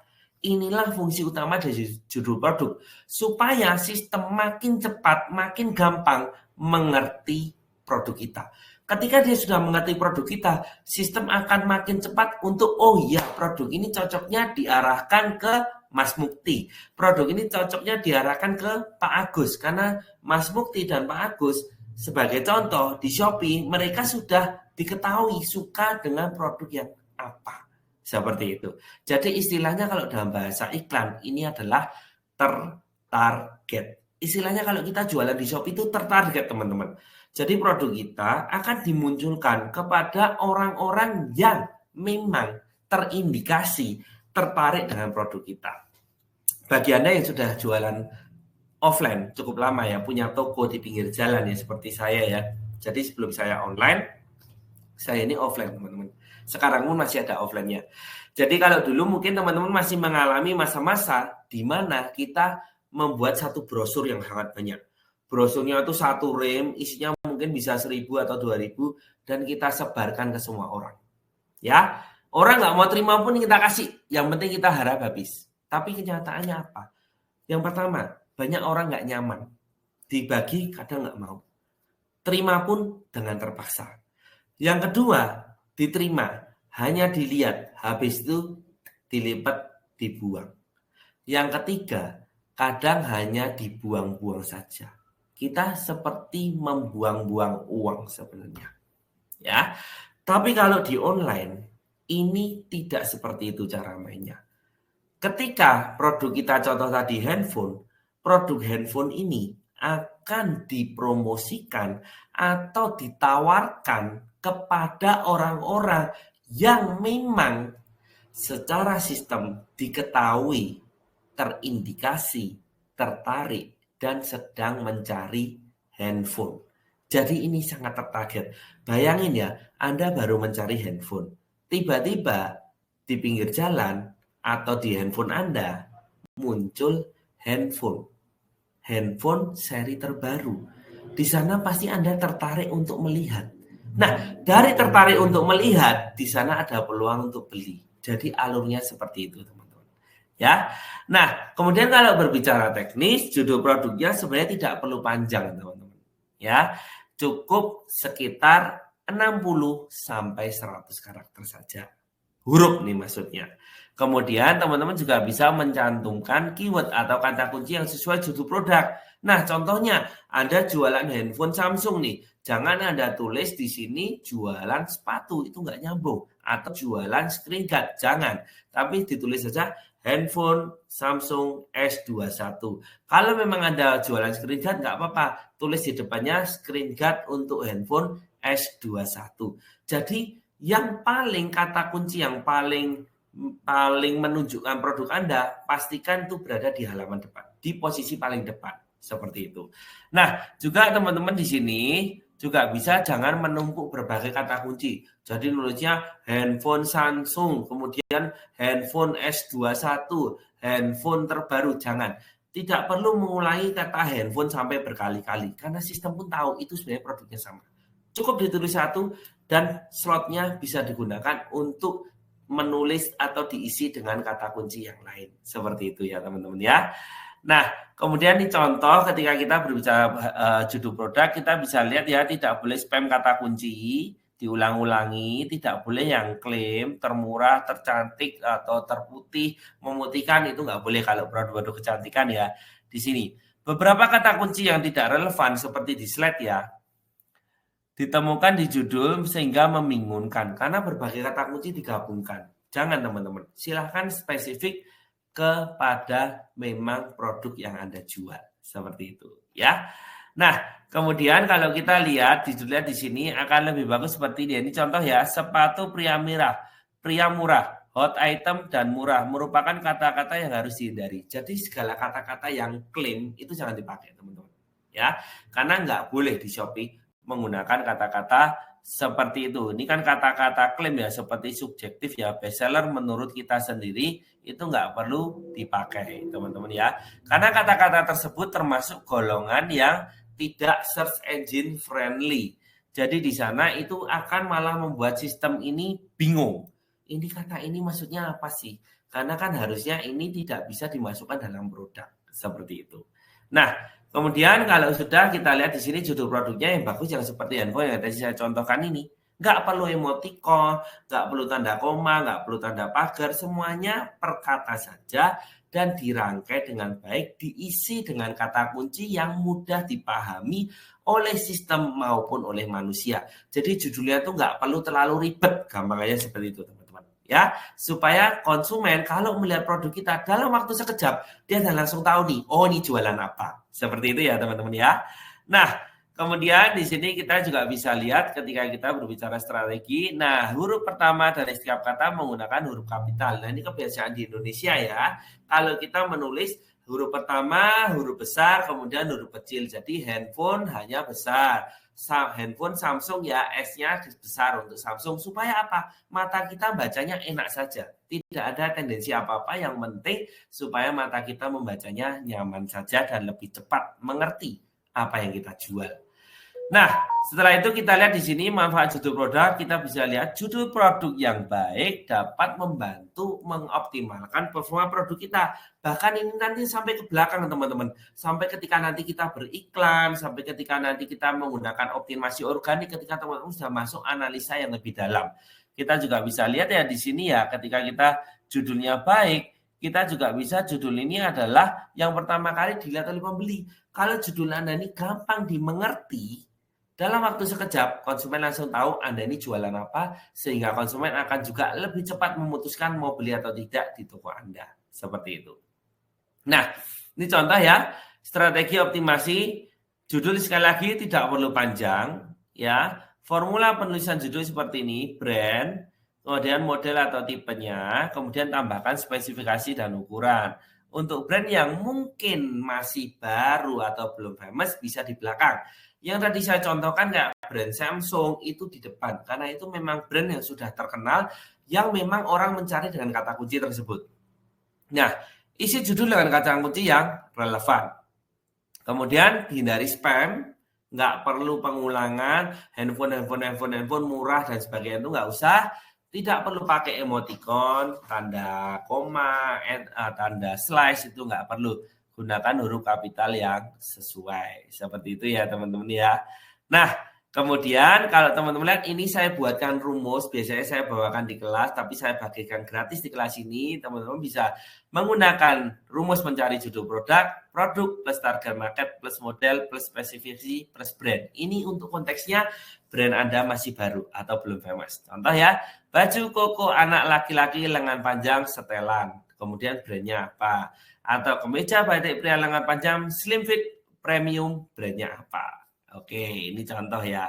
Inilah fungsi utama dari judul produk. Supaya sistem makin cepat, makin gampang mengerti produk kita. Ketika dia sudah mengerti produk kita, sistem akan makin cepat untuk, oh iya produk ini cocoknya diarahkan ke Mas Mukti. Produk ini cocoknya diarahkan ke Pak Agus. Karena Mas Mukti dan Pak Agus, sebagai contoh di Shopee, mereka sudah diketahui suka dengan produk yang apa. Seperti itu. Jadi istilahnya kalau dalam bahasa iklan, ini adalah tertarget. Istilahnya kalau kita jualan di Shopee itu tertarget, teman-teman. Jadi produk kita akan dimunculkan kepada orang-orang yang memang terindikasi tertarik dengan produk kita. Bagi Anda yang sudah jualan offline cukup lama ya, punya toko di pinggir jalan ya seperti saya ya. Jadi sebelum saya online, saya ini offline teman-teman. Sekarang pun masih ada offline-nya. Jadi kalau dulu mungkin teman-teman masih mengalami masa-masa di mana kita membuat satu brosur yang sangat banyak. Brosurnya itu satu rem, isinya mungkin bisa 1.000 atau 2.000 dan kita sebarkan ke semua orang. Ya, orang nggak mau terima pun kita kasih. Yang penting kita harap habis. Tapi kenyataannya apa? Yang pertama, banyak orang nggak nyaman. Dibagi kadang nggak mau. Terima pun dengan terpaksa. Yang kedua, diterima. Hanya dilihat. Habis itu dilipat, dibuang. Yang ketiga, kadang hanya dibuang-buang saja. Kita seperti membuang-buang uang sebenarnya. Ya. Tapi kalau di online, ini tidak seperti itu cara mainnya. Ketika produk kita contoh tadi handphone, produk handphone ini akan dipromosikan atau ditawarkan kepada orang-orang yang memang secara sistem diketahui, terindikasi, tertarik, dan sedang mencari handphone. Jadi ini sangat tertarget. Bayangin ya, Anda baru mencari handphone. Tiba-tiba di pinggir jalan atau di handphone Anda muncul handphone seri terbaru. Di sana pasti Anda tertarik untuk melihat. Nah, dari tertarik untuk melihat, di sana ada peluang untuk beli. Jadi alurnya seperti itu, teman-teman. Ya. Nah, kemudian kalau berbicara teknis, judul produknya sebenarnya tidak perlu panjang, teman-teman. Ya. Cukup sekitar 60 sampai 100 karakter saja. Huruf nih maksudnya. Kemudian teman-teman juga bisa mencantumkan keyword atau kata kunci yang sesuai judul produk. Nah, contohnya Anda jualan handphone Samsung nih. Jangan Anda tulis di sini jualan sepatu, itu nggak nyambung. Atau jualan screen guard, jangan. Tapi ditulis saja handphone Samsung S21. Kalau memang Anda jualan screen guard, nggak apa-apa. Tulis di depannya screen guard untuk handphone S21. Jadi yang paling kata kunci yang paling menunjukkan produk Anda, pastikan itu berada di halaman depan, di posisi paling depan, seperti itu. Nah, juga teman-teman di sini juga bisa jangan menumpuk berbagai kata kunci. Jadi nulisnya handphone Samsung, kemudian handphone S21, handphone terbaru, jangan. Tidak perlu mengulangi kata handphone sampai berkali-kali, karena sistem pun tahu itu sebenarnya produknya sama. Cukup ditulis satu dan slotnya bisa digunakan untuk menulis atau diisi dengan kata kunci yang lain. Seperti itu ya teman-teman ya. Nah, kemudian di contoh ketika kita berbicara judul produk, kita bisa lihat ya tidak boleh spam kata kunci, diulang-ulangi, tidak boleh yang klaim, termurah, tercantik, atau terputih, memutihkan, itu nggak boleh kalau produk-produk kecantikan ya. Di sini, beberapa kata kunci yang tidak relevan seperti di slide ya, ditemukan di judul sehingga membingungkan karena berbagai kata kunci digabungkan. Jangan teman-teman, silahkan spesifik kepada memang produk yang Anda jual. Seperti itu ya. Nah, kemudian kalau kita lihat di judulnya di sini akan lebih bagus seperti ini. Ini contoh ya, sepatu pria murah, hot item dan murah merupakan kata-kata yang harus dihindari. Jadi segala kata-kata yang klaim itu jangan dipakai teman-teman. Ya, karena nggak boleh di Shopee menggunakan kata-kata seperti itu. Ini kan kata-kata klaim ya, seperti subjektif ya, bestseller menurut kita sendiri itu nggak perlu dipakai teman-teman ya. Karena kata-kata tersebut termasuk golongan yang tidak search engine friendly. Jadi di sana itu akan malah membuat sistem ini bingung. Ini kata ini maksudnya apa sih? Karena kan harusnya ini tidak bisa dimasukkan dalam produk. Seperti itu. Nah, kemudian kalau sudah kita lihat di sini judul produknya yang bagus, yang seperti handphone yang tadi saya contohkan ini. Nggak perlu emoticon, nggak perlu tanda koma, nggak perlu tanda pagar, semuanya per kata saja dan dirangkai dengan baik, diisi dengan kata kunci yang mudah dipahami oleh sistem maupun oleh manusia. Jadi judulnya itu nggak perlu terlalu ribet, gampangnya seperti itu teman-teman. Ya, supaya konsumen kalau melihat produk kita dalam waktu sekejap, dia langsung tahu nih, oh ini jualan apa. Seperti itu ya teman-teman ya. Nah, Kemudian di sini kita juga bisa lihat ketika kita berbicara strategi. Nah, huruf pertama dari setiap kata menggunakan huruf kapital. Nah, ini kebiasaan di Indonesia ya. Kalau kita menulis huruf pertama, huruf besar, kemudian huruf kecil. Jadi handphone hanya besar. Handphone Samsung ya S-nya besar untuk Samsung. Supaya apa? Mata kita bacanya enak saja. Tidak ada tendensi apa-apa, yang penting supaya mata kita membacanya nyaman saja dan lebih cepat mengerti apa yang kita jual. Nah, setelah itu kita lihat di sini manfaat judul produk. Kita bisa lihat judul produk yang baik dapat membantu mengoptimalkan performa produk kita. Bahkan ini nanti sampai ke belakang teman-teman. Sampai ketika nanti kita beriklan, sampai ketika nanti kita menggunakan optimasi organik, ketika teman-teman sudah masuk analisa yang lebih dalam. Kita juga bisa lihat ya di sini ya, ketika kita judulnya baik, kita juga bisa judul ini adalah yang pertama kali dilihat oleh pembeli. Kalau judul Anda ini gampang dimengerti, dalam waktu sekejap, konsumen langsung tahu Anda ini jualan apa, sehingga konsumen akan juga lebih cepat memutuskan mau beli atau tidak di toko Anda. Seperti itu. Nah, ini contoh ya, strategi optimasi. Judul sekali lagi tidak perlu panjang. Ya, formula penulisan judul seperti ini, brand, kemudian model atau tipenya, kemudian tambahkan spesifikasi dan ukuran. Untuk brand yang mungkin masih baru atau belum famous, bisa di belakang. Yang tadi saya contohkan kayak brand Samsung itu di depan, karena itu memang brand yang sudah terkenal, yang memang orang mencari dengan kata kunci tersebut. Nah, isi judul dengan kata kunci yang relevan. Kemudian hindari spam, nggak perlu pengulangan, handphone murah dan sebagainya itu nggak usah. Tidak perlu pakai emoticon, tanda koma, tanda slash, itu nggak perlu. Gunakan huruf kapital yang sesuai. Seperti itu ya teman-teman ya. Nah, kemudian kalau teman-teman lihat ini saya buatkan rumus. Biasanya saya bawakan di kelas, tapi saya bagikan gratis di kelas ini. Teman-teman bisa menggunakan rumus mencari judul produk plus target market, plus model, plus spesifikasi, plus brand. Ini untuk konteksnya brand Anda masih baru atau belum famous. Contoh ya, baju koko anak laki-laki lengan panjang setelan. Kemudian brandnya apa? Atau kemeja batik pria lengan panjang slim fit premium, brandnya apa? Oke, ini contoh ya.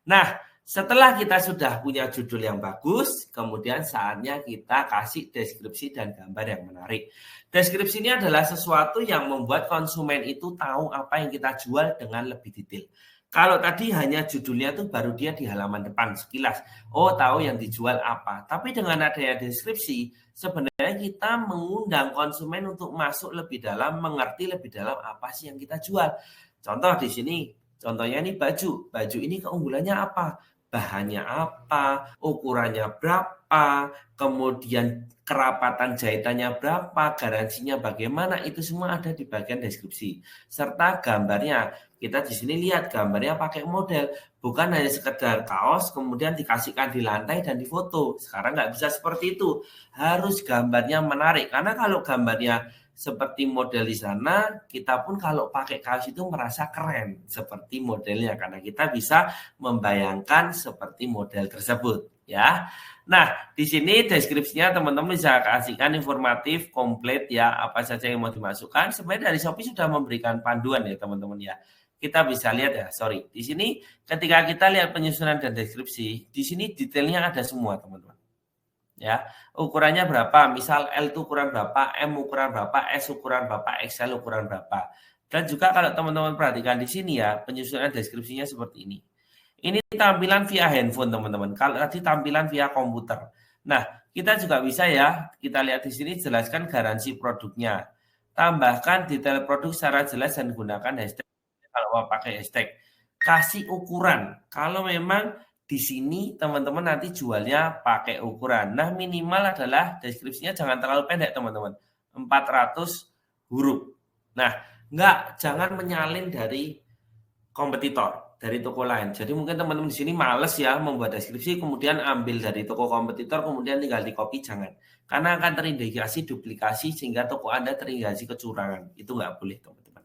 Nah, setelah kita sudah punya judul yang bagus, kemudian saatnya kita kasih deskripsi dan gambar yang menarik. Deskripsi ini adalah sesuatu yang membuat konsumen itu tahu apa yang kita jual dengan lebih detail. Kalau tadi hanya judulnya tuh baru dia di halaman depan sekilas, oh tahu yang dijual apa. Tapi dengan adanya deskripsi, sebenarnya kita mengundang konsumen untuk masuk lebih dalam, mengerti lebih dalam apa sih yang kita jual. Contoh di sini, contohnya ini baju. Baju ini keunggulannya apa? Bahannya apa? Ukurannya berapa? Kemudian kerapatan jahitannya berapa? Garansinya bagaimana? Itu semua ada di bagian deskripsi. Serta gambarnya. Kita di sini lihat gambarnya pakai model, bukan hanya sekedar kaos kemudian dikasihkan di lantai dan difoto. Sekarang nggak bisa seperti itu, harus gambarnya menarik. Karena kalau gambarnya seperti model di sana, kita pun kalau pakai kaos itu merasa keren seperti modelnya, karena kita bisa membayangkan seperti model tersebut, ya. Nah, di sini deskripsinya teman-teman bisa kasihkan informatif, komplit ya, apa saja yang mau dimasukkan. Sebenarnya dari Shopee sudah memberikan panduan ya teman-teman ya. Kita bisa lihat ya, di sini ketika kita lihat penyusunan dan deskripsi, di sini detailnya ada semua teman-teman. Ya, ukurannya berapa? Misal L itu ukuran berapa, M ukuran berapa, S ukuran berapa, XL ukuran berapa. Dan juga kalau teman-teman perhatikan di sini ya, penyusunan deskripsinya seperti ini. Ini tampilan via handphone teman-teman. Kalau tadi tampilan via komputer. Nah, kita juga bisa ya, kita lihat di sini jelaskan garansi produknya. Tambahkan detail produk secara jelas dan gunakan hashtag. Kalau mau pakai hashtag, kasih ukuran. Kalau memang di sini teman-teman nanti jualnya pakai ukuran. Nah, minimal adalah deskripsinya jangan terlalu pendek teman-teman. 400 huruf. Nah, jangan menyalin dari kompetitor, dari toko lain. Jadi mungkin teman-teman di sini males ya membuat deskripsi, kemudian ambil dari toko kompetitor, kemudian tinggal di copy, jangan. Karena akan terindikasi duplikasi sehingga toko Anda terindikasi kecurangan. Itu nggak boleh teman-teman.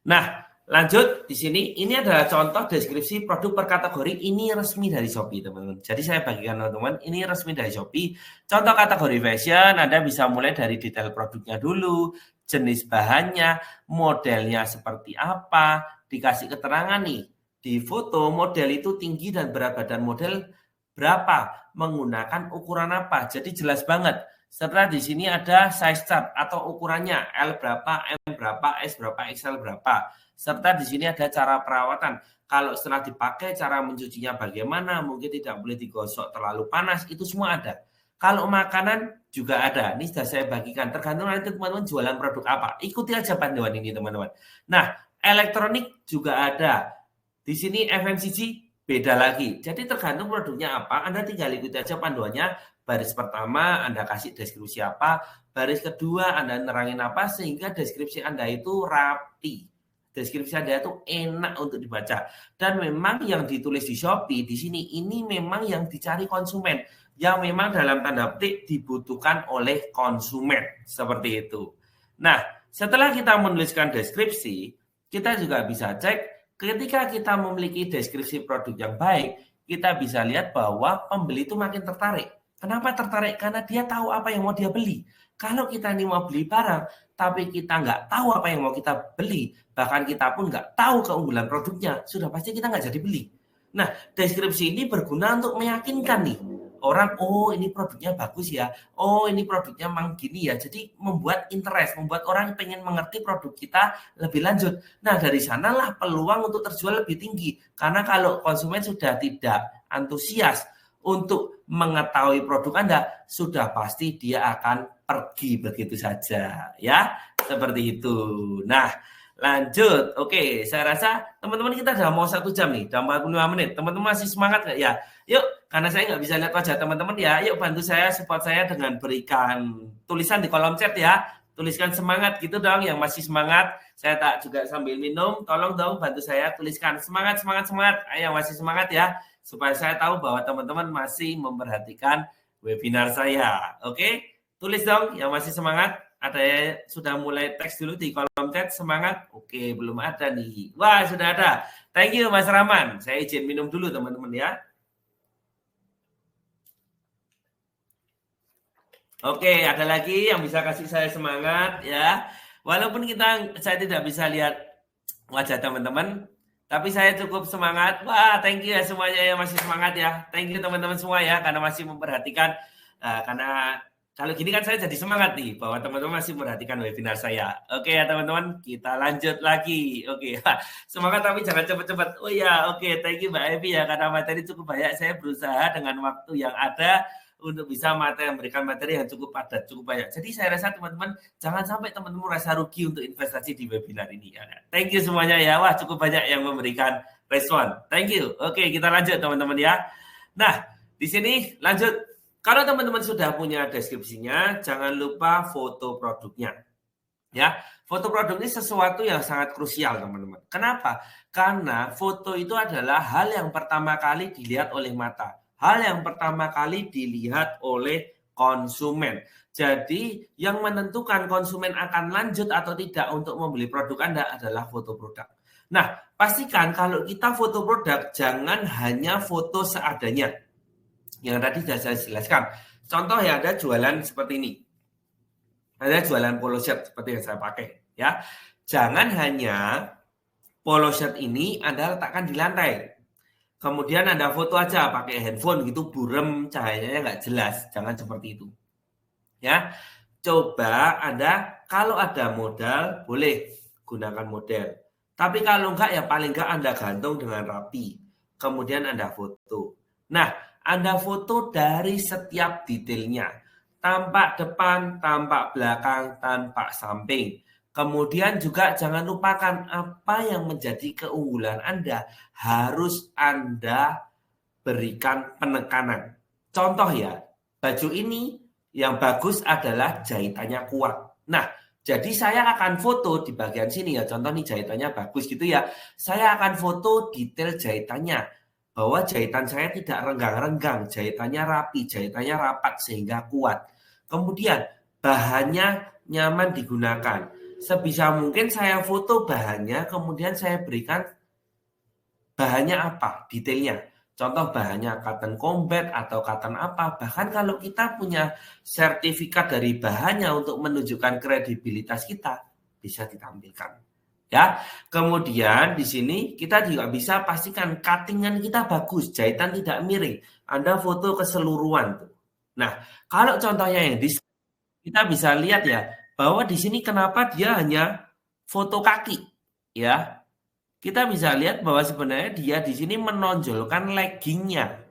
Nah, lanjut di sini, ini adalah contoh deskripsi produk per kategori. Ini resmi dari Shopee teman-teman. Jadi saya bagikan teman-teman, ini resmi dari Shopee. Contoh kategori fashion, Anda bisa mulai dari detail produknya dulu, jenis bahannya, modelnya seperti apa, dikasih keterangan nih. di foto model itu tinggi dan berat badan model berapa, menggunakan ukuran apa. Jadi jelas banget. Serta di sini ada size chart atau ukurannya L berapa, M berapa, S berapa, XL berapa. Serta di sini ada cara perawatan. Kalau setelah dipakai cara mencucinya bagaimana, mungkin tidak boleh digosok terlalu panas, itu semua ada. Kalau makanan juga ada. Ini sudah saya bagikan. Tergantung nanti teman-teman jualan produk apa. Ikuti aja panduan ini teman-teman. Nah, elektronik juga ada. Di sini FMCG beda lagi. Jadi tergantung produknya apa. Anda tinggal ikuti aja panduannya. Baris pertama Anda kasih deskripsi apa. Baris kedua Anda nerangin apa. Sehingga deskripsi Anda itu rapi. Deskripsi Anda itu enak untuk dibaca. Dan memang yang ditulis di Shopee di sini ini memang yang dicari konsumen, yang memang dalam tanda petik dibutuhkan oleh konsumen, seperti itu. Nah, setelah kita menuliskan deskripsi, kita juga bisa cek ketika kita memiliki deskripsi produk yang baik, kita bisa lihat bahwa pembeli itu makin tertarik. Kenapa tertarik? Karena dia tahu apa yang mau dia beli. Kalau kita ini mau beli barang, tapi kita nggak tahu apa yang mau kita beli, bahkan kita pun nggak tahu keunggulan produknya, sudah pasti kita nggak jadi beli. Nah, deskripsi ini berguna untuk meyakinkan nih orang, oh ini produknya bagus ya, oh ini produknya memang gini ya, jadi membuat interest, membuat orang pengen mengerti produk kita lebih lanjut. Nah, dari sanalah peluang untuk terjual lebih tinggi, karena kalau konsumen sudah tidak antusias untuk mengetahui produk Anda, sudah pasti dia akan pergi begitu saja, ya, seperti itu. Nah, lanjut. Oke, saya rasa teman-teman kita udah mau 1 jam nih, udah 45 menit. Teman-teman masih semangat nggak ya? Yuk, karena saya nggak bisa lihat wajah teman-teman ya, yuk bantu saya, support saya dengan berikan tulisan di kolom chat ya. Tuliskan semangat gitu dong, yang masih semangat. Saya tak juga sambil minum, tolong dong bantu saya tuliskan semangat, semangat, semangat. Ayo, yang masih semangat ya, supaya saya tahu bahwa teman-teman masih memperhatikan webinar saya. Oke, tulis dong yang masih semangat. Ada yang sudah mulai teks dulu di kolom chat, semangat. Oke, belum ada nih. Wah, sudah ada. Thank you Mas Rahman. Saya izin minum dulu teman-teman ya. Oke, ada lagi yang bisa kasih saya semangat ya. Walaupun saya tidak bisa lihat wajah teman-teman, tapi saya cukup semangat. Wah, thank you ya semuanya yang masih semangat ya. Thank you teman-teman semua ya, karena masih memperhatikan. Karena kalau gini kan saya jadi semangat nih, bahwa teman-teman masih memperhatikan webinar saya. Oke ya teman-teman, kita lanjut lagi. Oke, semangat tapi jangan cepat-cepat. Oh ya, oke, thank you Mbak Evi ya, karena materi cukup banyak. Saya berusaha dengan waktu yang ada untuk bisa memberikan materi yang cukup padat, cukup banyak. Jadi saya rasa teman-teman jangan sampai teman-teman merasa rugi untuk investasi di webinar ini. Ya. Thank you semuanya ya. Wah, cukup banyak yang memberikan respon. Thank you. Oke, kita lanjut teman-teman ya. Nah, di sini lanjut. Kalau teman-teman sudah punya deskripsinya, jangan lupa foto produknya. Ya, foto produk ini sesuatu yang sangat krusial teman-teman. Kenapa? Karena foto itu adalah hal yang pertama kali dilihat oleh mata. Hal yang pertama kali dilihat oleh konsumen. Jadi yang menentukan konsumen akan lanjut atau tidak untuk membeli produk Anda adalah foto produk. Nah, pastikan kalau kita foto produk jangan hanya foto seadanya. Yang tadi sudah saya jelaskan. Contoh ya, ada jualan seperti ini. Ada jualan polo shirt seperti yang saya pakai ya. Jangan hanya polo shirt ini Anda letakkan di lantai. Kemudian Anda foto aja pakai handphone gitu, burem, cahayanya nggak jelas. Jangan seperti itu. Ya, coba Anda kalau ada modal boleh gunakan model. Tapi kalau enggak ya paling enggak Anda gantung dengan rapi. Kemudian Anda foto. Nah, Anda foto dari setiap detailnya. Tampak depan, tampak belakang, tampak samping. Kemudian juga jangan lupakan apa yang menjadi keunggulan Anda harus Anda berikan penekanan. Contoh ya, baju ini yang bagus adalah jahitannya kuat. Nah, jadi saya akan foto di bagian sini ya, contoh nih jahitannya bagus gitu ya. Saya akan foto detail jahitannya, bahwa jahitan saya tidak renggang-renggang, jahitannya rapi, jahitannya rapat sehingga kuat. Kemudian bahannya nyaman digunakan. Sebisa mungkin saya foto bahannya, kemudian saya berikan bahannya apa, detailnya. Contoh bahannya cotton combat atau cotton apa. Bahkan kalau kita punya sertifikat dari bahannya untuk menunjukkan kredibilitas kita, bisa ditampilkan. Ya. Kemudian di sini kita juga bisa pastikan cuttingan kita bagus, jahitan tidak miring. Anda foto keseluruhan tuh. Nah, kalau contohnya yang di kita bisa lihat ya bahwa di sini kenapa dia hanya foto kaki, ya. Kita bisa lihat bahwa sebenarnya dia di sini menonjolkan leggingnya.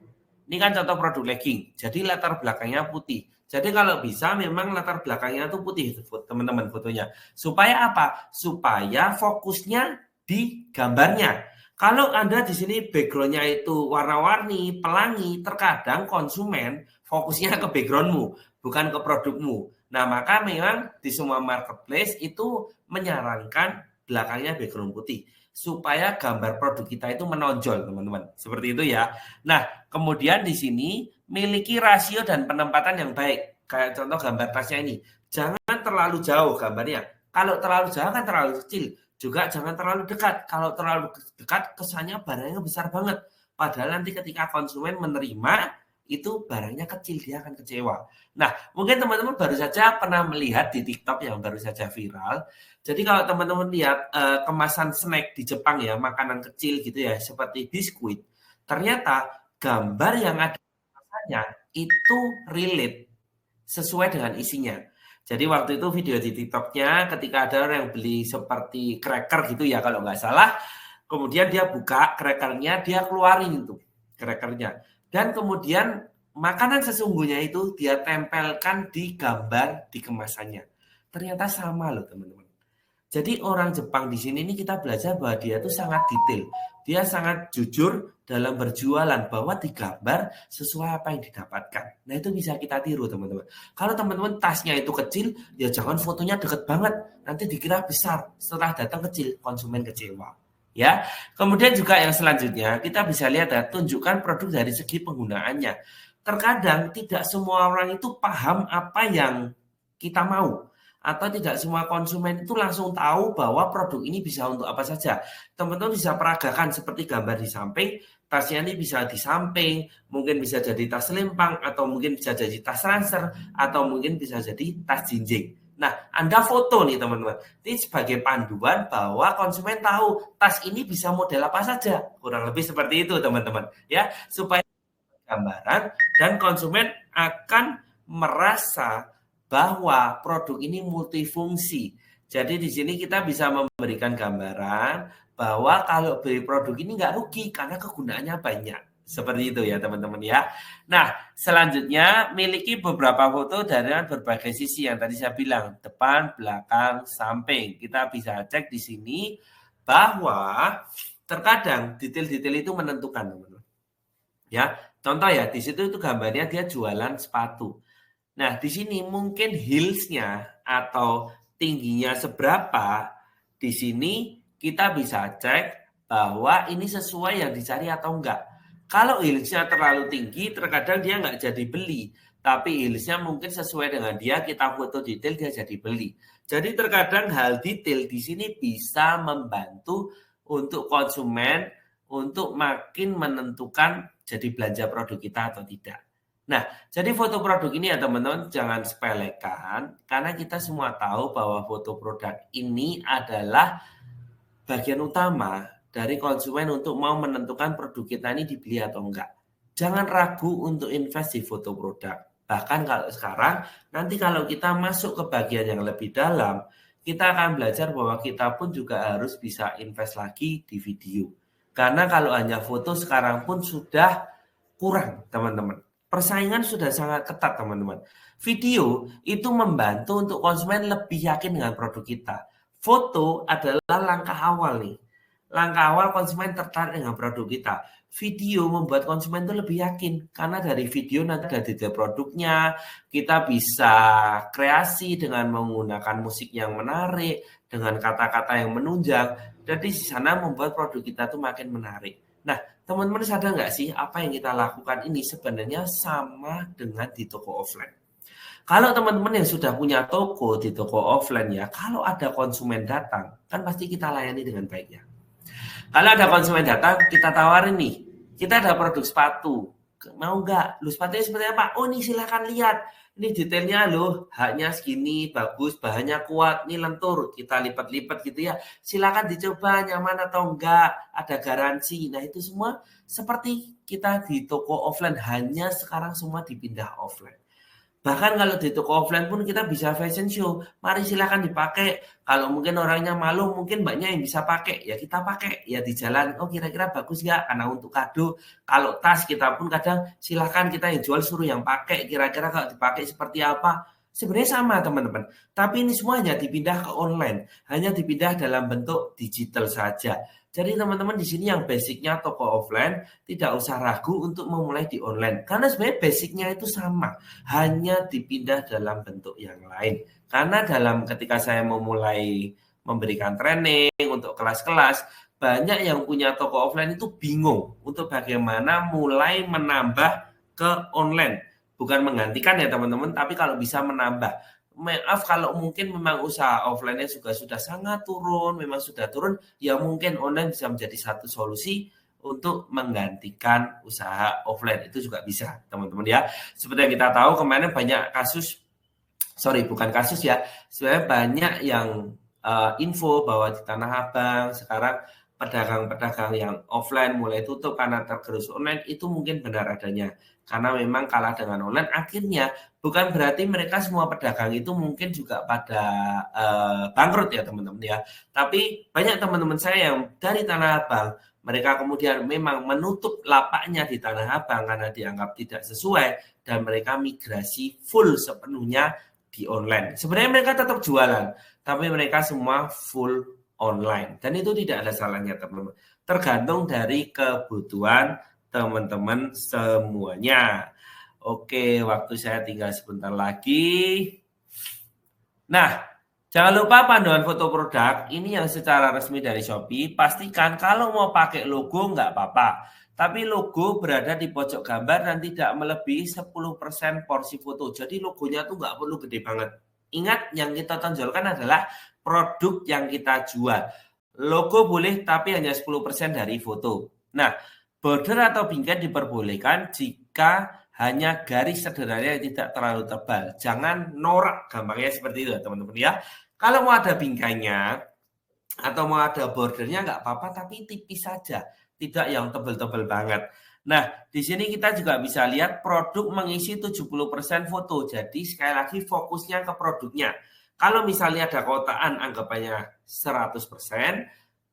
Ini kan contoh produk legging. Jadi latar belakangnya putih. Jadi kalau bisa memang latar belakangnya itu putih teman-teman fotonya. Supaya apa? Supaya fokusnya di gambarnya. Kalau Anda di sini backgroundnya itu warna-warni, pelangi, terkadang konsumen fokusnya ke backgroundmu, bukan ke produkmu. Nah, maka memang di semua marketplace itu menyarankan belakangnya background putih supaya gambar produk kita itu menonjol, teman-teman. Seperti itu ya. Nah, kemudian di sini miliki rasio dan penempatan yang baik. Kayak contoh gambar tasnya ini. Jangan terlalu jauh gambarnya. Kalau terlalu jauh kan terlalu kecil. Juga jangan terlalu dekat. Kalau terlalu dekat kesannya barangnya besar banget. Padahal nanti ketika konsumen menerima itu barangnya kecil, dia akan kecewa. Nah, mungkin teman-teman baru saja pernah melihat di TikTok yang baru saja viral. Jadi kalau teman-teman lihat kemasan snack di Jepang ya, makanan kecil gitu ya, seperti biskuit, ternyata gambar yang ada kemasannya itu relate sesuai dengan isinya. Jadi waktu itu video di TikToknya ketika ada orang yang beli seperti cracker gitu ya kalau nggak salah, kemudian dia buka crackernya, dia keluarin itu crackernya. Dan kemudian makanan sesungguhnya itu dia tempelkan di gambar di kemasannya. Ternyata sama loh teman-teman. Jadi orang Jepang di sini ini kita belajar bahwa dia tuh sangat detail. Dia sangat jujur dalam berjualan bahwa digambar sesuai apa yang didapatkan. Nah itu bisa kita tiru teman-teman. Kalau teman-teman tasnya itu kecil, ya jangan fotonya deket banget. Nanti dikira besar. Setelah datang kecil, konsumen kecewa. Ya, kemudian juga yang selanjutnya kita bisa lihat ya, tunjukkan produk dari segi penggunaannya. Terkadang tidak semua orang itu paham apa yang kita mau atau tidak semua konsumen itu langsung tahu bahwa produk ini bisa untuk apa saja. Teman-teman bisa peragakan seperti gambar di samping, tasnya ini bisa di samping, mungkin bisa jadi tas lempang, atau mungkin bisa jadi tas ransel, atau mungkin bisa jadi tas jinjing. Nah, Anda foto nih teman-teman. Ini sebagai panduan bahwa konsumen tahu tas ini bisa model apa saja. Kurang lebih seperti itu teman-teman. Ya, supaya gambaran dan konsumen akan merasa bahwa produk ini multifungsi. Jadi di sini kita bisa memberikan gambaran bahwa kalau beli produk ini nggak rugi karena kegunaannya banyak. Seperti itu ya teman-teman ya. Nah selanjutnya miliki beberapa foto dari berbagai sisi yang tadi saya bilang. Depan, belakang, samping. Kita bisa cek di sini bahwa terkadang detail-detail itu menentukan teman-teman. Ya, contoh ya di situ itu gambarnya dia jualan sepatu. Nah, di sini mungkin heels-nya atau tingginya seberapa, di sini kita bisa cek bahwa ini sesuai yang dicari atau enggak. Kalau heels-nya terlalu tinggi, terkadang dia enggak jadi beli. Tapi heels-nya mungkin sesuai dengan dia, kita foto detail, dia jadi beli. Jadi terkadang hal detail di sini bisa membantu untuk konsumen untuk makin menentukan jadi belanja produk kita atau tidak. Nah, jadi foto produk ini ya teman-teman jangan sepelekan karena kita semua tahu bahwa foto produk ini adalah bagian utama dari konsumen untuk mau menentukan produk kita ini dibeli atau enggak. Jangan ragu untuk invest di foto produk. Bahkan kalau sekarang, nanti kalau kita masuk ke bagian yang lebih dalam, kita akan belajar bahwa kita pun juga harus bisa invest lagi di video. Karena kalau hanya foto sekarang pun sudah kurang, teman-teman. Persaingan sudah sangat ketat, teman-teman. Video itu membantu untuk konsumen lebih yakin dengan produk kita. Foto adalah langkah awal nih. Langkah awal konsumen tertarik dengan produk kita. Video membuat konsumen itu lebih yakin. Karena dari video nanti ada detail produknya. Kita bisa kreasi dengan menggunakan musik yang menarik. Dengan kata-kata yang menunjang. Jadi di sana membuat produk kita tuh makin menarik. Nah, teman-teman sadar nggak sih apa yang kita lakukan ini sebenarnya sama dengan di toko offline. Kalau teman-teman yang sudah punya toko di toko offline ya, kalau ada konsumen datang, kan pasti kita layani dengan baiknya. Kalau ada konsumen datang, kita tawarin nih, kita ada produk sepatu, mau nggak? Lu sepatunya seperti apa? Oh nih silakan lihat. ini detailnya loh, haknya segini, bagus, bahannya kuat, ini lentur, kita lipat-lipat gitu ya. Silakan dicoba nyaman atau enggak, ada garansi. Nah itu semua seperti kita di toko offline, hanya sekarang semua dipindah offline. Bahkan kalau di toko offline pun kita bisa fashion show. Mari silakan dipakai. Kalau mungkin orangnya malu, mungkin mbaknya yang bisa pakai. Ya kita pakai. Ya di jalan, oh kira-kira bagus nggak? Karena untuk kado. Kalau tas kita pun kadang silakan kita yang jual suruh yang pakai. Kira-kira kalau dipakai seperti apa? Sebenarnya sama teman-teman. Tapi ini semuanya dipindah ke online. Hanya dipindah dalam bentuk digital saja. Jadi teman-teman di sini yang basicnya toko offline tidak usah ragu untuk memulai di online. Karena sebenarnya basicnya itu sama, hanya dipindah dalam bentuk yang lain. Karena ketika saya memulai memberikan training untuk kelas-kelas, banyak yang punya toko offline itu bingung untuk bagaimana mulai menambah ke online. Bukan menggantikan ya teman-teman, tapi kalau bisa menambah. Maaf kalau mungkin memang usaha offline-nya juga sudah sangat turun, memang sudah turun, ya mungkin online bisa menjadi satu solusi untuk menggantikan usaha offline. Itu juga bisa, teman-teman ya. Seperti yang kita tahu kemarin banyak kasus, bukan kasus ya, sebenarnya banyak yang info bahwa di Tanah Abang sekarang pedagang-pedagang yang offline mulai tutup karena tergerus online, itu mungkin benar adanya. Karena memang kalah dengan online, akhirnya bukan berarti mereka semua pedagang itu mungkin juga pada bangkrut ya teman-teman ya. Tapi banyak teman-teman saya yang dari Tanah Abang, mereka kemudian memang menutup lapaknya di Tanah Abang karena dianggap tidak sesuai dan mereka migrasi full sepenuhnya di online. Sebenarnya mereka tetap jualan, tapi mereka semua full online. Dan itu tidak ada salahnya teman-teman. Tergantung dari kebutuhan teman-teman semuanya. Oke, waktu saya tinggal sebentar lagi. Nah, jangan lupa panduan foto produk. Ini yang secara resmi dari Shopee. Pastikan kalau mau pakai logo nggak apa-apa. Tapi logo berada di pojok gambar dan tidak melebihi 10% porsi foto. Jadi logonya tuh nggak perlu gede banget. Ingat, yang kita tonjolkan adalah produk yang kita jual. Logo boleh, tapi hanya 10% dari foto. Nah, border atau bingkai diperbolehkan jika hanya garis sederhana yang tidak terlalu tebal. Jangan norak gambarnya seperti itu teman-teman ya. Kalau mau ada bingkainya atau mau ada bordernya nggak apa-apa, tapi tipis saja. Tidak yang tebal-tebal banget. Nah, di sini kita juga bisa lihat produk mengisi 70% foto. Jadi sekali lagi fokusnya ke produknya. Kalau misalnya ada kotaan anggapannya 100%,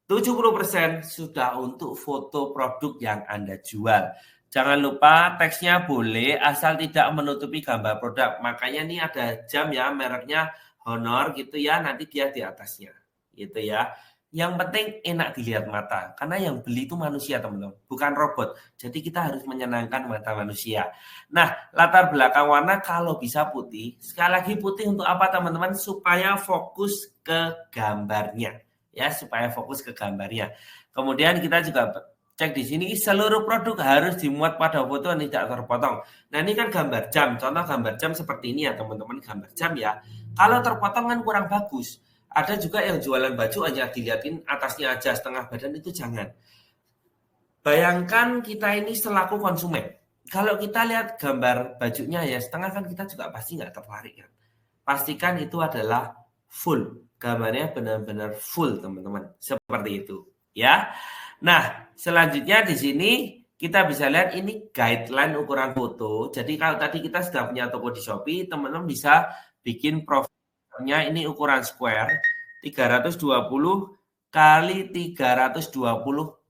70% sudah untuk foto produk yang Anda jual. Jangan lupa teksnya boleh asal tidak menutupi gambar produk. Makanya ini ada jam ya, mereknya Honor gitu ya, nanti dia di atasnya. Gitu ya. Yang penting enak dilihat mata. Karena yang beli itu manusia teman-teman, bukan robot. Jadi kita harus menyenangkan mata manusia. Nah, latar belakang warna kalau bisa putih. Sekali lagi putih untuk apa teman-teman? Supaya fokus ke gambarnya. Ya, supaya fokus ke gambarnya. Kemudian kita juga cek di sini seluruh produk harus dimuat pada foto yang tidak terpotong. Nah, ini kan gambar jam. Contoh gambar jam seperti ini ya teman-teman, gambar jam ya. Kalau terpotong kan kurang bagus. Ada juga yang jualan baju hanya dilihatin atasnya aja, setengah badan, itu jangan. Bayangkan kita ini selaku konsumen. Kalau kita lihat gambar bajunya ya setengah kan kita juga pasti nggak tertarik kan. Pastikan itu adalah full. Gambarnya benar-benar full teman-teman. Seperti itu ya. Nah selanjutnya di sini kita bisa lihat ini guideline ukuran foto. Jadi kalau tadi kita sudah punya toko di Shopee, teman-teman bisa bikin profilnya ini ukuran square 320 kali 320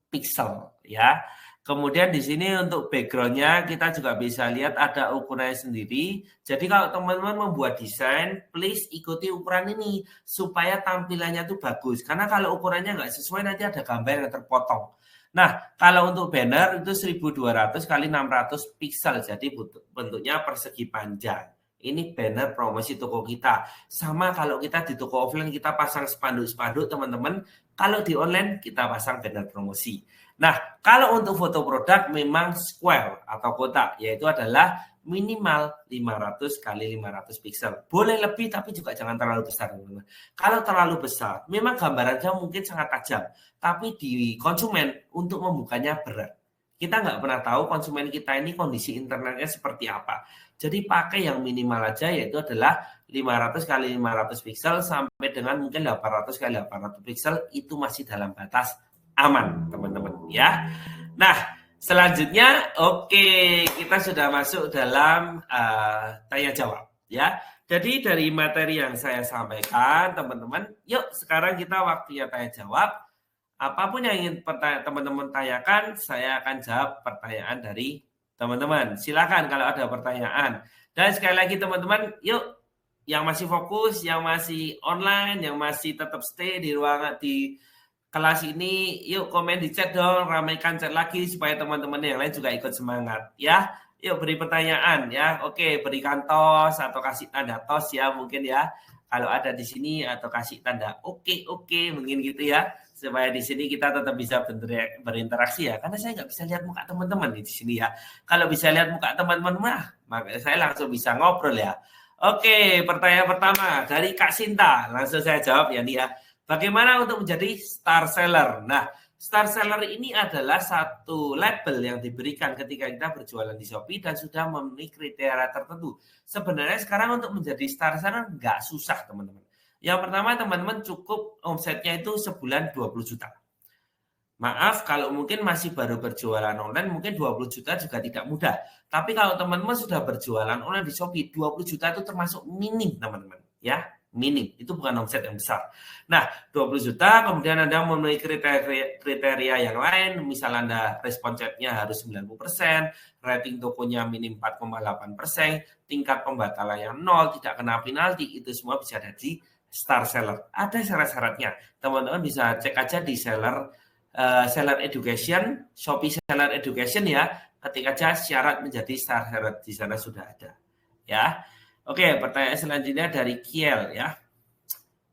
pixel ya. Kemudian di sini untuk backgroundnya kita juga bisa lihat ada ukurannya sendiri. Jadi kalau teman-teman membuat desain, please ikuti ukuran ini supaya tampilannya tuh bagus. Karena kalau ukurannya nggak sesuai nanti ada gambar yang terpotong. Nah, kalau untuk banner itu 1200 kali 600 pixel. Jadi bentuknya persegi panjang. Ini banner promosi toko kita. Sama kalau kita di toko offline kita pasang spanduk-spanduk teman-teman. Kalau di online kita pasang banner promosi. Nah, kalau untuk foto produk memang square atau kotak. Yaitu adalah minimal 500 kali 500 pixel. Boleh lebih tapi juga jangan terlalu besar teman-teman. Kalau terlalu besar, memang gambarannya mungkin sangat tajam. Tapi di konsumen untuk membukanya berat. Kita nggak pernah tahu konsumen kita ini kondisi internetnya seperti apa. Jadi pakai yang minimal aja, yaitu adalah 500 kali 500 pixel sampai dengan mungkin 800 kali 800 pixel, itu masih dalam batas aman, teman-teman ya. Nah, selanjutnya kita sudah masuk dalam tanya jawab ya. Jadi dari materi yang saya sampaikan, teman-teman, yuk sekarang kita waktunya tanya jawab. Apapun yang ingin teman-teman tanyakan, saya akan jawab pertanyaan dari teman-teman. Silakan kalau ada pertanyaan. Dan sekali lagi teman-teman, yuk yang masih fokus, yang masih online, yang masih tetap stay di ruangan di kelas ini, yuk komen di chat dong, ramaikan chat lagi supaya teman-teman yang lain juga ikut semangat ya. Yuk beri pertanyaan ya. Oke, berikan tos atau kasih tanda tos ya mungkin ya. Kalau ada di sini atau kasih tanda oke mungkin gitu ya, supaya di sini kita tetap bisa berinteraksi ya, karena saya nggak bisa lihat muka teman-teman di sini ya. Kalau bisa lihat muka teman-teman maka saya langsung bisa ngobrol ya. Oke, pertanyaan pertama dari Kak Sinta, langsung saya jawab ya nih ya. Bagaimana untuk menjadi star seller? Nah, star seller ini adalah satu label yang diberikan ketika kita berjualan di Shopee dan sudah memenuhi kriteria tertentu. Sebenarnya sekarang untuk menjadi star seller nggak susah, teman-teman. Yang pertama, teman-teman cukup omsetnya itu sebulan 20 juta. Maaf, kalau mungkin masih baru berjualan online, mungkin 20 juta juga tidak mudah. Tapi kalau teman-teman sudah berjualan online di Shopee, 20 juta itu termasuk minim, teman-teman. Ya, minim. Itu bukan omset yang besar. Nah, 20 juta, kemudian Anda memenuhi kriteria yang lain. Misal Anda respon chatnya harus 90%, rating tokonya minim 4,8%, tingkat pembatalan yang 0, tidak kena penalti, itu semua bisa jadi star seller. Ada syarat-syaratnya. Teman-teman bisa cek aja di Seller Education, Shopee Seller Education ya. Ketik aja syarat menjadi star seller, di sana sudah ada. Ya. Oke, pertanyaan selanjutnya dari Kiel ya.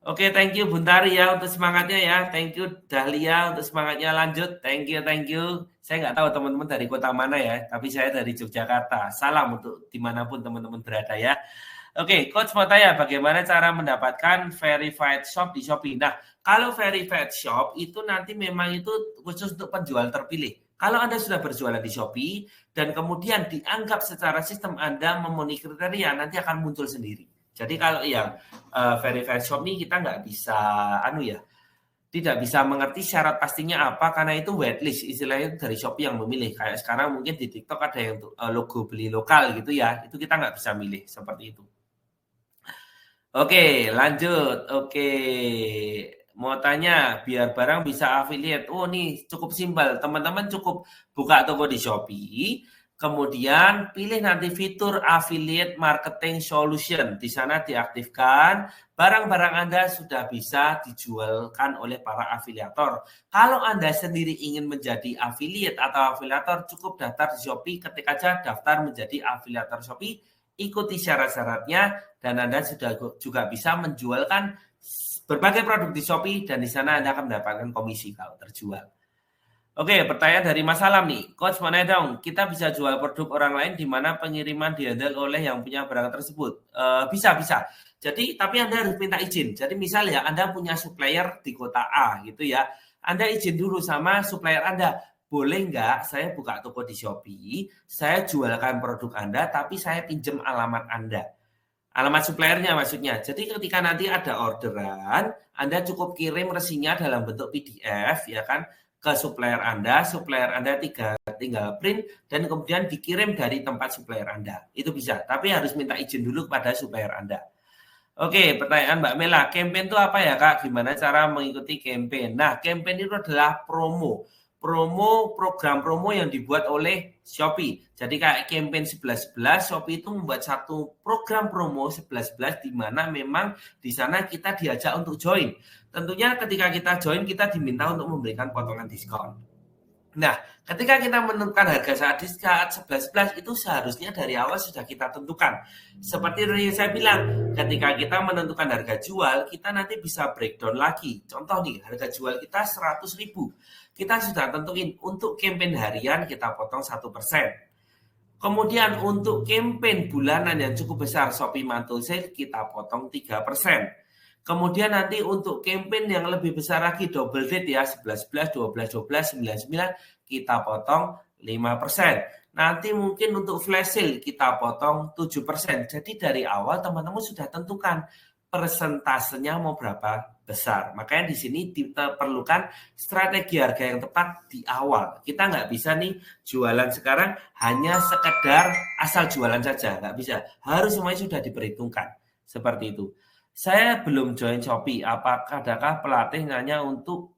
Oke, thank you Buntari ya untuk semangatnya ya. Thank you Dahlia untuk semangatnya, lanjut. Thank you. Saya nggak tahu teman-teman dari kota mana ya, tapi saya dari Yogyakarta. Salam untuk dimanapun teman-teman berada ya. Oke, Coach mau tanya bagaimana cara mendapatkan verified shop di Shopee. Nah, kalau verified shop itu nanti memang itu khusus untuk penjual terpilih. Kalau Anda sudah berjualan di Shopee dan kemudian dianggap secara sistem Anda memenuhi kriteria, nanti akan muncul sendiri. Jadi kalau yang verified shop ini kita nggak bisa tidak bisa mengerti syarat pastinya apa, karena itu waitlist istilahnya dari Shopee yang memilih. Kayak sekarang mungkin di TikTok ada yang logo beli lokal gitu ya, itu kita nggak bisa milih seperti itu. Oke, lanjut. Oke, mau tanya biar barang bisa affiliate. Oh, nih cukup simpel. Teman-teman cukup buka toko di Shopee, kemudian pilih nanti fitur affiliate marketing solution. Di sana diaktifkan, barang-barang Anda sudah bisa dijualkan oleh para afiliator. Kalau Anda sendiri ingin menjadi affiliate atau afiliator, cukup daftar di Shopee, ketik aja daftar menjadi afiliator Shopee, ikuti syarat-syaratnya, dan Anda sudah juga bisa menjualkan berbagai produk di Shopee, dan di sana Anda akan mendapatkan komisi kalau terjual. Oke, pertanyaan dari Mas Salam nih. Coach, mana dong, kita bisa jual produk orang lain di mana pengiriman dihandle oleh yang punya barang tersebut? Bisa. Jadi, tapi Anda harus minta izin. Jadi, misal ya, Anda punya supplier di kota A gitu ya. Anda izin dulu sama supplier Anda. Boleh nggak saya buka toko di Shopee, saya jualkan produk Anda, tapi saya pinjam alamat Anda. Alamat suppliernya maksudnya. Jadi ketika nanti ada orderan, Anda cukup kirim resinya dalam bentuk PDF ya kan ke supplier Anda tinggal print dan kemudian dikirim dari tempat supplier Anda. Itu bisa, tapi harus minta izin dulu kepada supplier Anda. Oke, pertanyaan Mbak Mela, campaign itu apa ya Kak? Gimana cara mengikuti campaign? Nah, campaign itu adalah program promo yang dibuat oleh Shopee. Jadi kayak campaign 11-11, Shopee itu membuat satu program promo 11-11 di mana memang di sana kita diajak untuk join. Tentunya ketika kita join, kita diminta untuk memberikan potongan diskon. Nah, ketika kita menentukan harga saat 11-11 itu seharusnya dari awal sudah kita tentukan. Seperti yang saya bilang, ketika kita menentukan harga jual, kita nanti bisa breakdown lagi. Contoh nih, harga jual kita 100.000. Kita sudah tentuin untuk campaign harian kita potong 1%. Kemudian untuk campaign bulanan yang cukup besar Shopee Mantul Sale kita potong 3%. Kemudian nanti untuk campaign yang lebih besar lagi double date ya 11-11, 12-12, 9-9 kita potong 5%. Nanti mungkin untuk flash sale kita potong 7%. Jadi dari awal teman-teman sudah tentukan persentasenya mau berapa besar. Makanya di sini diperlukan strategi harga yang tepat di awal. Kita nggak bisa nih jualan sekarang hanya sekedar asal jualan saja. Nggak bisa. Harus semuanya sudah diperhitungkan. Seperti itu. Saya belum join Shopee. Adakah pelatih nanya untuk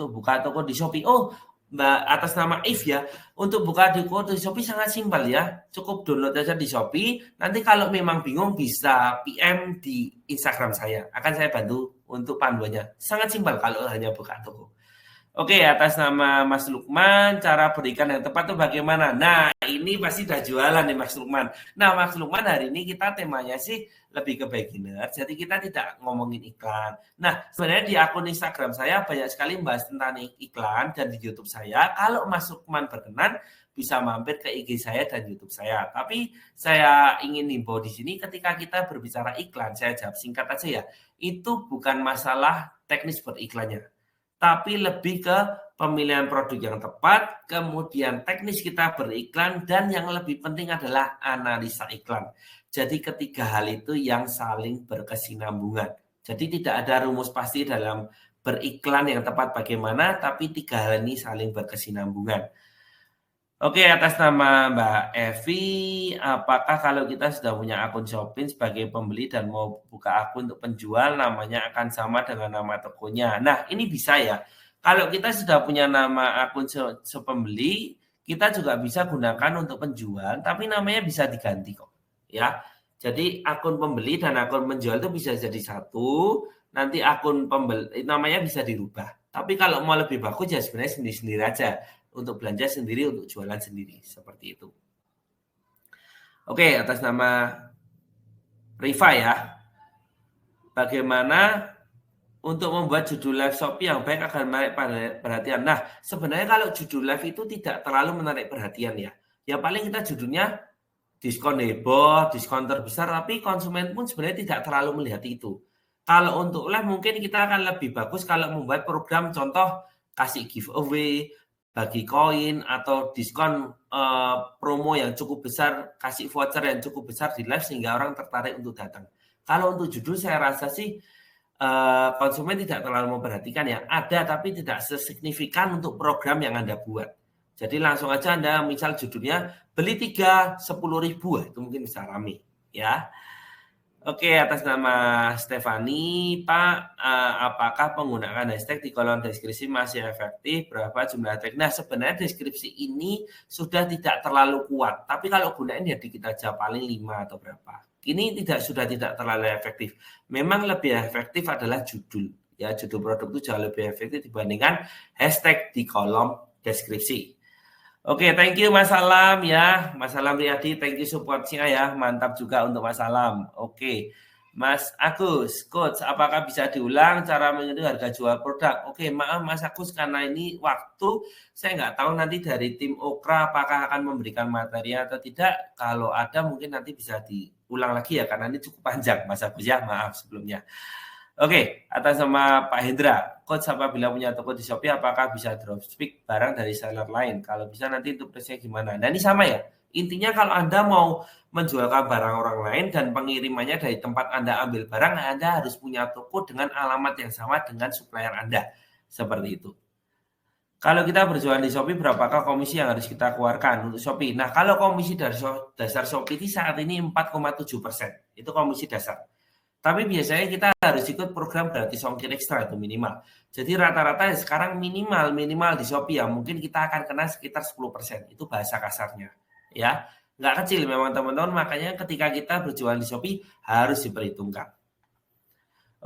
buka toko di Shopee? Oh, Mbak, atas nama If ya, untuk buka toko di Shopee sangat simpel ya. Cukup download aja di Shopee. Nanti kalau memang bingung bisa PM di Instagram saya. Akan saya bantu untuk panduannya. Sangat simpel kalau hanya buka toko. Oke, atas nama Mas Lukman, cara berikan yang tepat itu bagaimana? Nah, ini pasti udah jualan nih Mas Lukman. Nah, Mas Lukman, hari ini kita temanya sih lebih ke beginner, jadi kita tidak ngomongin iklan. Nah, sebenarnya di akun Instagram saya banyak sekali membahas tentang iklan, dan di YouTube saya, kalau Mas Lukman berkenan, bisa mampir ke IG saya dan YouTube saya. Tapi saya ingin himbau di sini ketika kita berbicara iklan, saya jawab singkat aja ya, itu bukan masalah teknis beriklannya, tapi lebih ke pemilihan produk yang tepat, kemudian teknis kita beriklan, dan yang lebih penting adalah analisa iklan. Jadi ketiga hal itu yang saling berkesinambungan. Jadi tidak ada rumus pasti dalam beriklan yang tepat bagaimana, tapi tiga hal ini saling berkesinambungan. Oke, atas nama Mbak Evi, apakah kalau kita sudah punya akun Shopee sebagai pembeli dan mau buka akun untuk penjual, namanya akan sama dengan nama tokonya? Nah, ini bisa ya. Kalau kita sudah punya nama akun sepembeli, kita juga bisa gunakan untuk penjual, tapi namanya bisa diganti kok. Ya, jadi akun pembeli dan akun penjual itu bisa jadi satu, nanti akun pembeli namanya bisa dirubah. Tapi kalau mau lebih bagus ya sebenarnya sendiri-sendiri aja. Untuk belanja sendiri, untuk jualan sendiri, seperti itu. Oke, atas nama Riva ya, bagaimana untuk membuat judul live Shopee yang baik agar menarik perhatian? Nah, sebenarnya kalau judul live itu tidak terlalu menarik perhatian ya. Ya paling kita judulnya diskon heboh, diskon terbesar, tapi konsumen pun sebenarnya tidak terlalu melihat itu. Kalau untuk live mungkin kita akan lebih bagus kalau membuat program, contoh kasih giveaway, bagi koin atau diskon promo yang cukup besar, kasih voucher yang cukup besar di live sehingga orang tertarik untuk datang. Kalau untuk judul saya rasa sih konsumen tidak terlalu memperhatikan ya, ada tapi tidak sesignifikan untuk program yang Anda buat. Jadi langsung aja Anda misal judulnya beli 3 10.000, itu mungkin bisa rame ya. Oke, atas nama Stefani, Pak, apakah penggunaan hashtag di kolom deskripsi masih efektif? Berapa jumlah hashtag? Nah, sebenarnya deskripsi ini sudah tidak terlalu kuat. Tapi kalau gunain ya dikit aja, paling 5 atau berapa. Ini sudah tidak terlalu efektif. Memang lebih efektif adalah judul. Ya, judul produk itu jauh lebih efektif dibandingkan hashtag di kolom deskripsi. Oke, thank you Mas Salam ya. Mas Salam Riyadi, thank you support-nya ya. Mantap juga untuk Mas Salam. Oke. Mas Agus, Coach, apakah bisa diulang cara menghitung harga jual produk? Oke, maaf Mas Agus, karena ini waktu, saya nggak tahu nanti dari tim Okra apakah akan memberikan materi atau tidak. Kalau ada mungkin nanti bisa diulang lagi ya, karena ini cukup panjang Mas Agus ya, maaf sebelumnya. Oke, atas nama Pak Hendra, Coach apabila punya toko di Shopee, apakah bisa dropship barang dari seller lain? Kalau bisa nanti untuk price-nya gimana? Nah ini sama ya, intinya kalau Anda mau menjualkan barang orang lain dan pengirimannya dari tempat Anda ambil barang, Anda harus punya toko dengan alamat yang sama dengan supplier Anda. Seperti itu. Kalau kita berjualan di Shopee, berapakah komisi yang harus kita keluarkan untuk Shopee? Nah kalau komisi dari dasar Shopee ini saat ini 4,7%, itu komisi dasar. Tapi biasanya kita harus ikut program gratis ongkir ekstra itu minimal. Jadi rata-rata sekarang minimal di Shopee ya mungkin kita akan kena sekitar 10%. Itu bahasa kasarnya. Ya, nggak kecil memang teman-teman. Makanya ketika kita berjualan di Shopee harus diperhitungkan.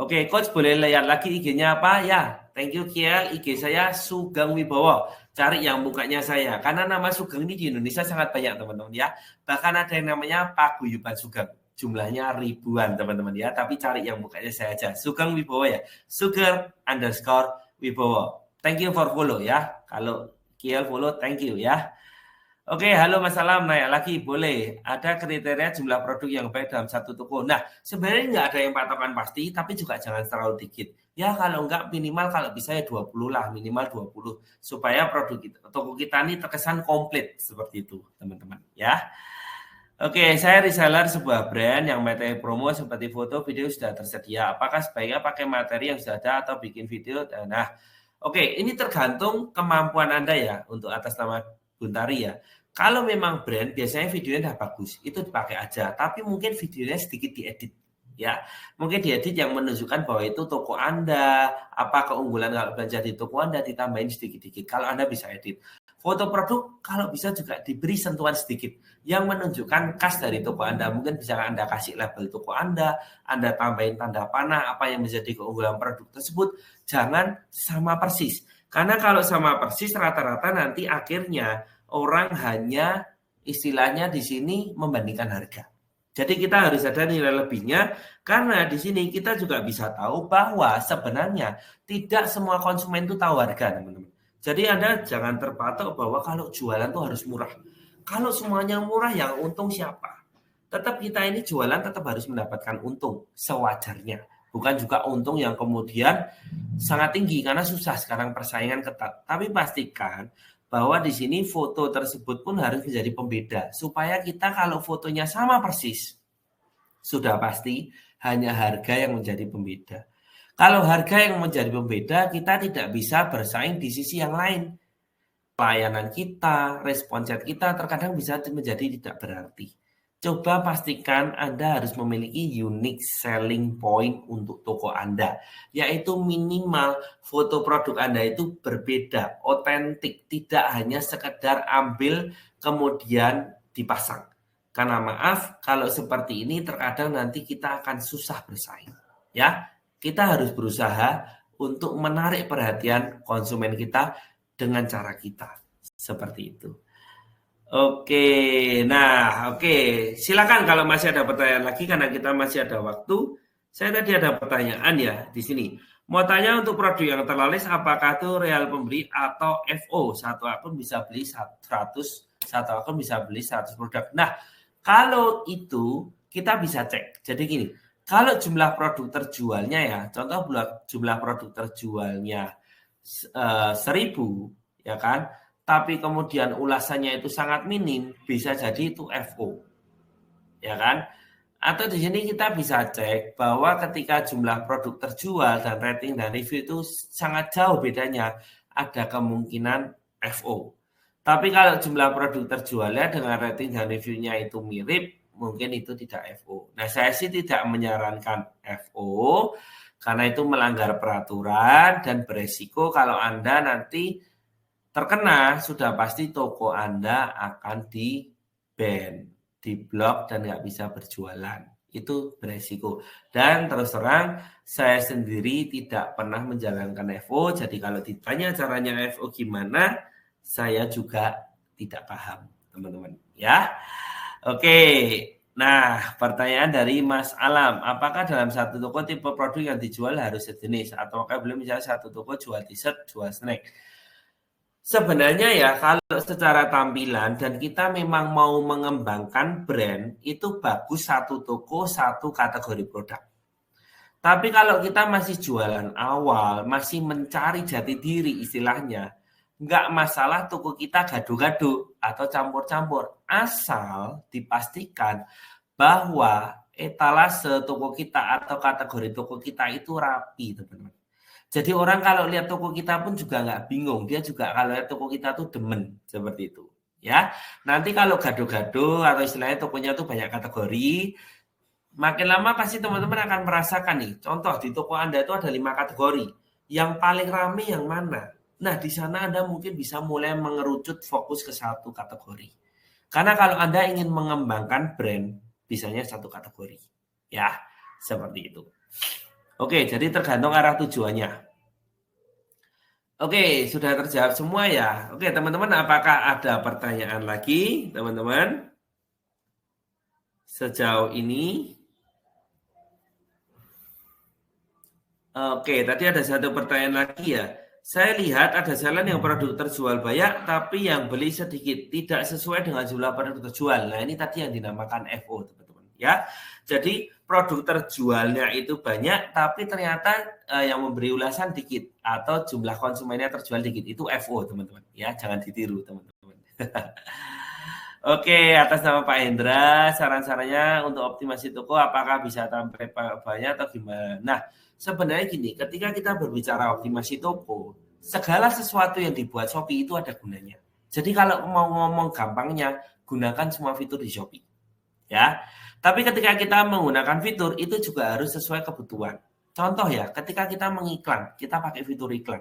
Oke, Coach boleh lihat lagi IG-nya apa? Ya, thank you Kiel. IG saya Sugeng Wibowo. Cari yang mukanya saya. Karena nama Sugeng ini di Indonesia sangat banyak teman-teman ya. Bahkan ada yang namanya Paguyuban Sugeng. Jumlahnya ribuan teman-teman ya, tapi cari yang mukanya saya aja. Sugeng Wibowo ya, Sugar_Wibowo. Thank you for follow ya. Kalau Kiel follow, thank you ya. Oke, halo Mas Salam, naik lagi boleh. Ada kriteria jumlah produk yang baik dalam satu toko. Nah, sebenarnya nggak ada yang patokan pasti, tapi juga jangan terlalu dikit. Ya kalau nggak minimal kalau bisa ya 20 lah, minimal 20. Supaya produk kita, toko kita ini terkesan komplit seperti itu, teman-teman. Ya. Oke, saya reseller sebuah brand yang materi promo seperti foto, video sudah tersedia. Apakah sebaiknya pakai materi yang sudah ada atau bikin video? Nah, oke, ini tergantung kemampuan Anda ya untuk atas nama Buntari ya. Kalau memang brand, biasanya videonya udah bagus, itu dipakai aja. Tapi mungkin videonya sedikit diedit, ya. Mungkin diedit yang menunjukkan bahwa itu toko Anda, apa keunggulan kalau belanja di toko Anda, ditambahin sedikit-sedikit. Kalau Anda bisa edit. Foto produk, kalau bisa juga diberi sentuhan sedikit, yang menunjukkan khas dari toko Anda. Mungkin bisa Anda kasih label toko Anda tambahin tanda panah, apa yang menjadi keunggulan produk tersebut. Jangan sama persis. Karena kalau sama persis, rata-rata nanti akhirnya orang hanya istilahnya di sini membandingkan harga. Jadi kita harus ada nilai lebihnya karena di sini kita juga bisa tahu bahwa sebenarnya tidak semua konsumen itu tahu harga, teman-teman. Jadi Anda jangan terpatok bahwa kalau jualan tuh harus murah. Kalau semuanya murah yang untung siapa? Tetap kita ini jualan tetap harus mendapatkan untung sewajarnya. Bukan juga untung yang kemudian sangat tinggi karena susah sekarang persaingan ketat. Tapi pastikan bahwa di sini foto tersebut pun harus menjadi pembeda supaya kita kalau fotonya sama persis sudah pasti hanya harga yang menjadi pembeda. Kalau harga yang menjadi pembeda kita tidak bisa bersaing di sisi yang lain. Pelayanan kita, respon chat kita terkadang bisa menjadi tidak berarti. Coba pastikan Anda harus memiliki unique selling point untuk toko Anda, yaitu minimal foto produk Anda itu berbeda, otentik, tidak hanya sekedar ambil kemudian dipasang. Karena maaf, kalau seperti ini terkadang nanti kita akan susah bersaing. Ya, kita harus berusaha untuk menarik perhatian konsumen kita dengan cara kita. Seperti itu. Oke, nah oke. Silakan kalau masih ada pertanyaan lagi karena kita masih ada waktu. Saya tadi ada pertanyaan ya di sini. Mau tanya untuk produk yang terlaris apakah itu real pembeli atau FO? Satu akun bisa beli 100, satu akun bisa beli 100 produk. Nah, kalau itu kita bisa cek. Jadi gini, kalau jumlah produk terjualnya ya, contoh jumlah produk terjualnya 1000 ya kan, tapi kemudian ulasannya itu sangat minim, bisa jadi itu FO. Ya kan? Atau di sini kita bisa cek bahwa ketika jumlah produk terjual dan rating dan review itu sangat jauh bedanya, ada kemungkinan FO. Tapi kalau jumlah produk terjualnya dengan rating dan reviewnya itu mirip, mungkin itu tidak FO. Nah, saya sih tidak menyarankan FO karena itu melanggar peraturan dan beresiko kalau Anda nanti terkena, sudah pasti toko Anda akan di-ban, di-blok dan nggak bisa berjualan. Itu beresiko. Dan terus terang, saya sendiri tidak pernah menjalankan FO, jadi kalau ditanya caranya FO gimana, saya juga tidak paham, teman-teman. Ya, oke. Nah, pertanyaan dari Mas Alam, apakah dalam satu toko tipe produk yang dijual harus sejenis? Ataukah belum misalnya satu toko jual t-shirt, jual snack? Sebenarnya ya kalau secara tampilan dan kita memang mau mengembangkan brand, itu bagus satu toko, satu kategori produk. Tapi kalau kita masih jualan awal, masih mencari jati diri istilahnya, nggak masalah toko kita gaduh-gaduh atau campur-campur. Asal dipastikan bahwa etalase toko kita atau kategori toko kita itu rapi, teman-teman. Jadi orang kalau lihat toko kita pun juga nggak bingung, dia juga kalau lihat toko kita tuh demen, seperti itu. Ya, nanti kalau gaduh-gaduh atau istilahnya tokonya tuh banyak kategori, makin lama pasti teman-teman akan merasakan nih. Contoh di toko Anda itu ada 5 kategori, yang paling rame yang mana? Nah di sana Anda mungkin bisa mulai mengerucut fokus ke satu kategori. Karena kalau Anda ingin mengembangkan brand, bisanya satu kategori. Ya, seperti itu. Oke, jadi tergantung arah tujuannya. Oke, sudah terjawab semua ya. Oke, teman-teman, apakah ada pertanyaan lagi, teman-teman? Sejauh ini. Oke, tadi ada satu pertanyaan lagi ya. Saya lihat ada jalan yang produk terjual banyak, tapi yang beli sedikit, tidak sesuai dengan jumlah produk terjual. Nah, ini tadi yang dinamakan FO, teman-teman. Ya, jadi produk terjualnya itu banyak, tapi ternyata yang memberi ulasan dikit atau jumlah konsumennya terjual dikit. Itu FO, teman-teman. Ya, jangan ditiru, teman-teman. Oke, atas nama Pak Hendra, saran-sarannya untuk optimasi toko apakah bisa sampai banyak atau gimana? Nah, sebenarnya gini, ketika kita berbicara optimasi toko, segala sesuatu yang dibuat Shopee itu ada gunanya. Jadi kalau mau ngomong gampangnya, gunakan semua fitur di Shopee. Ya. Tapi ketika kita menggunakan fitur, itu juga harus sesuai kebutuhan. Contoh ya, ketika kita mengiklan, kita pakai fitur iklan.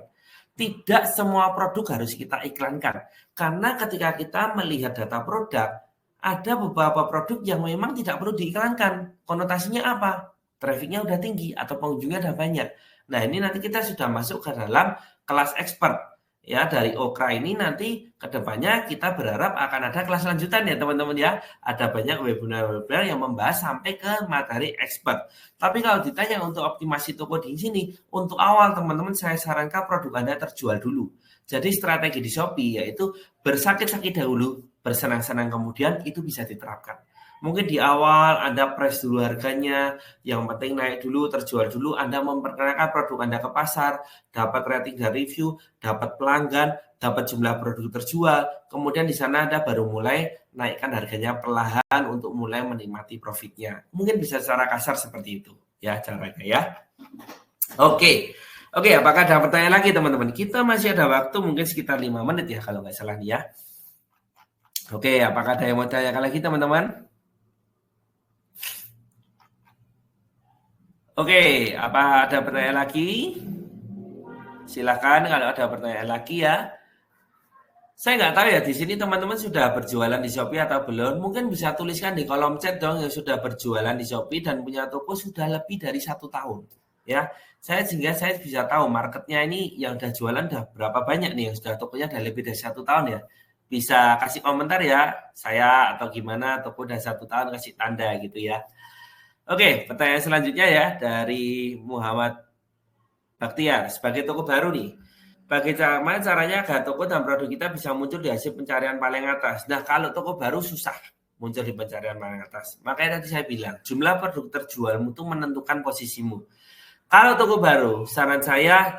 Tidak semua produk harus kita iklankan. Karena ketika kita melihat data produk, ada beberapa produk yang memang tidak perlu diiklankan. Konotasinya apa? Trafficnya udah tinggi atau pengunjungnya udah banyak. Nah, ini nanti kita sudah masuk ke dalam kelas expert. Ya, dari Okra ini nanti ke depannya kita berharap akan ada kelas lanjutan ya teman-teman ya. Ada banyak webinar-webinar yang membahas sampai ke materi expert. Tapi kalau ditanya untuk optimasi toko di sini, untuk awal teman-teman saya sarankan produk Anda terjual dulu. Jadi strategi di Shopee yaitu bersakit-sakit dahulu, bersenang-senang kemudian itu bisa diterapkan. Mungkin di awal Anda press dulu harganya, yang penting naik dulu, terjual dulu, Anda memperkenalkan produk Anda ke pasar, dapat rating dan review, dapat pelanggan, dapat jumlah produk terjual, kemudian di sana Anda baru mulai naikkan harganya perlahan untuk mulai menikmati profitnya. Mungkin bisa secara kasar seperti itu ya caranya ya. Oke, apakah ada pertanyaan lagi teman-teman? Kita masih ada waktu mungkin sekitar 5 menit ya kalau nggak salah nih ya. Oke, apakah ada yang mau tanyakan lagi teman-teman? Oke, apa ada pertanyaan lagi? Silakan kalau ada pertanyaan lagi ya. Saya nggak tahu ya di sini teman-teman sudah berjualan di Shopee atau belum. Mungkin bisa tuliskan di kolom chat dong yang sudah berjualan di Shopee dan punya toko sudah lebih dari 1 tahun. Ya, sehingga saya bisa tahu marketnya ini yang udah jualan udah berapa banyak nih yang sudah tokonya udah lebih dari 1 tahun ya. Bisa kasih komentar ya, saya atau gimana toko udah 1 tahun kasih tanda gitu ya. Oke, pertanyaan selanjutnya ya dari Muhammad Baktiar. Sebagai toko baru nih, bagaimana caranya agar toko dan produk kita bisa muncul di hasil pencarian paling atas? Nah, kalau toko baru susah muncul di pencarian paling atas. Makanya tadi saya bilang, jumlah produk terjualmu itu menentukan posisimu. Kalau toko baru, saran saya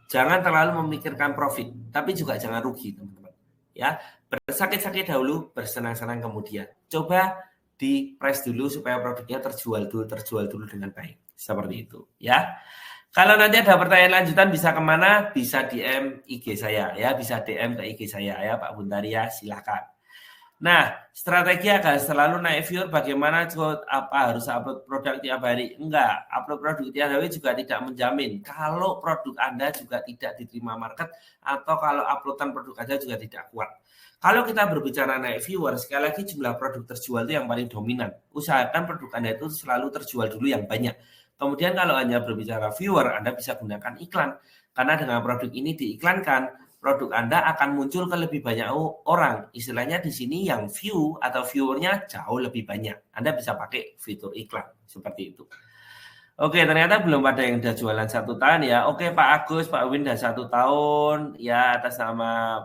jangan terlalu memikirkan profit, tapi juga jangan rugi, teman-teman. Ya, bersakit-sakit dahulu, bersenang-senang kemudian. Coba di press dulu supaya produknya terjual dulu dengan baik. Seperti itu ya. Kalau nanti ada pertanyaan lanjutan bisa kemana? Bisa DM IG saya ya, bisa DM ke IG saya ya Pak Buntaria, silakan. Nah, strategi agar selalu naik viewer bagaimana apa harus upload produk tiap hari? Enggak, upload produk tiap hari juga tidak menjamin kalau produk Anda juga tidak diterima market atau kalau uploadan produk Anda juga tidak kuat. Kalau kita berbicara naik viewer, sekali lagi jumlah produk terjual itu yang paling dominan. Usahakan produk Anda itu selalu terjual dulu yang banyak. Kemudian kalau hanya berbicara viewer, Anda bisa gunakan iklan. Karena dengan produk ini diiklankan, produk Anda akan muncul ke lebih banyak orang. Istilahnya di sini yang view atau viewernya jauh lebih banyak. Anda bisa pakai fitur iklan seperti itu. Oke, ternyata belum ada yang udah jualan 1 tahun ya. Oke, Pak Agus, Pak Win udah 1 tahun ya atas nama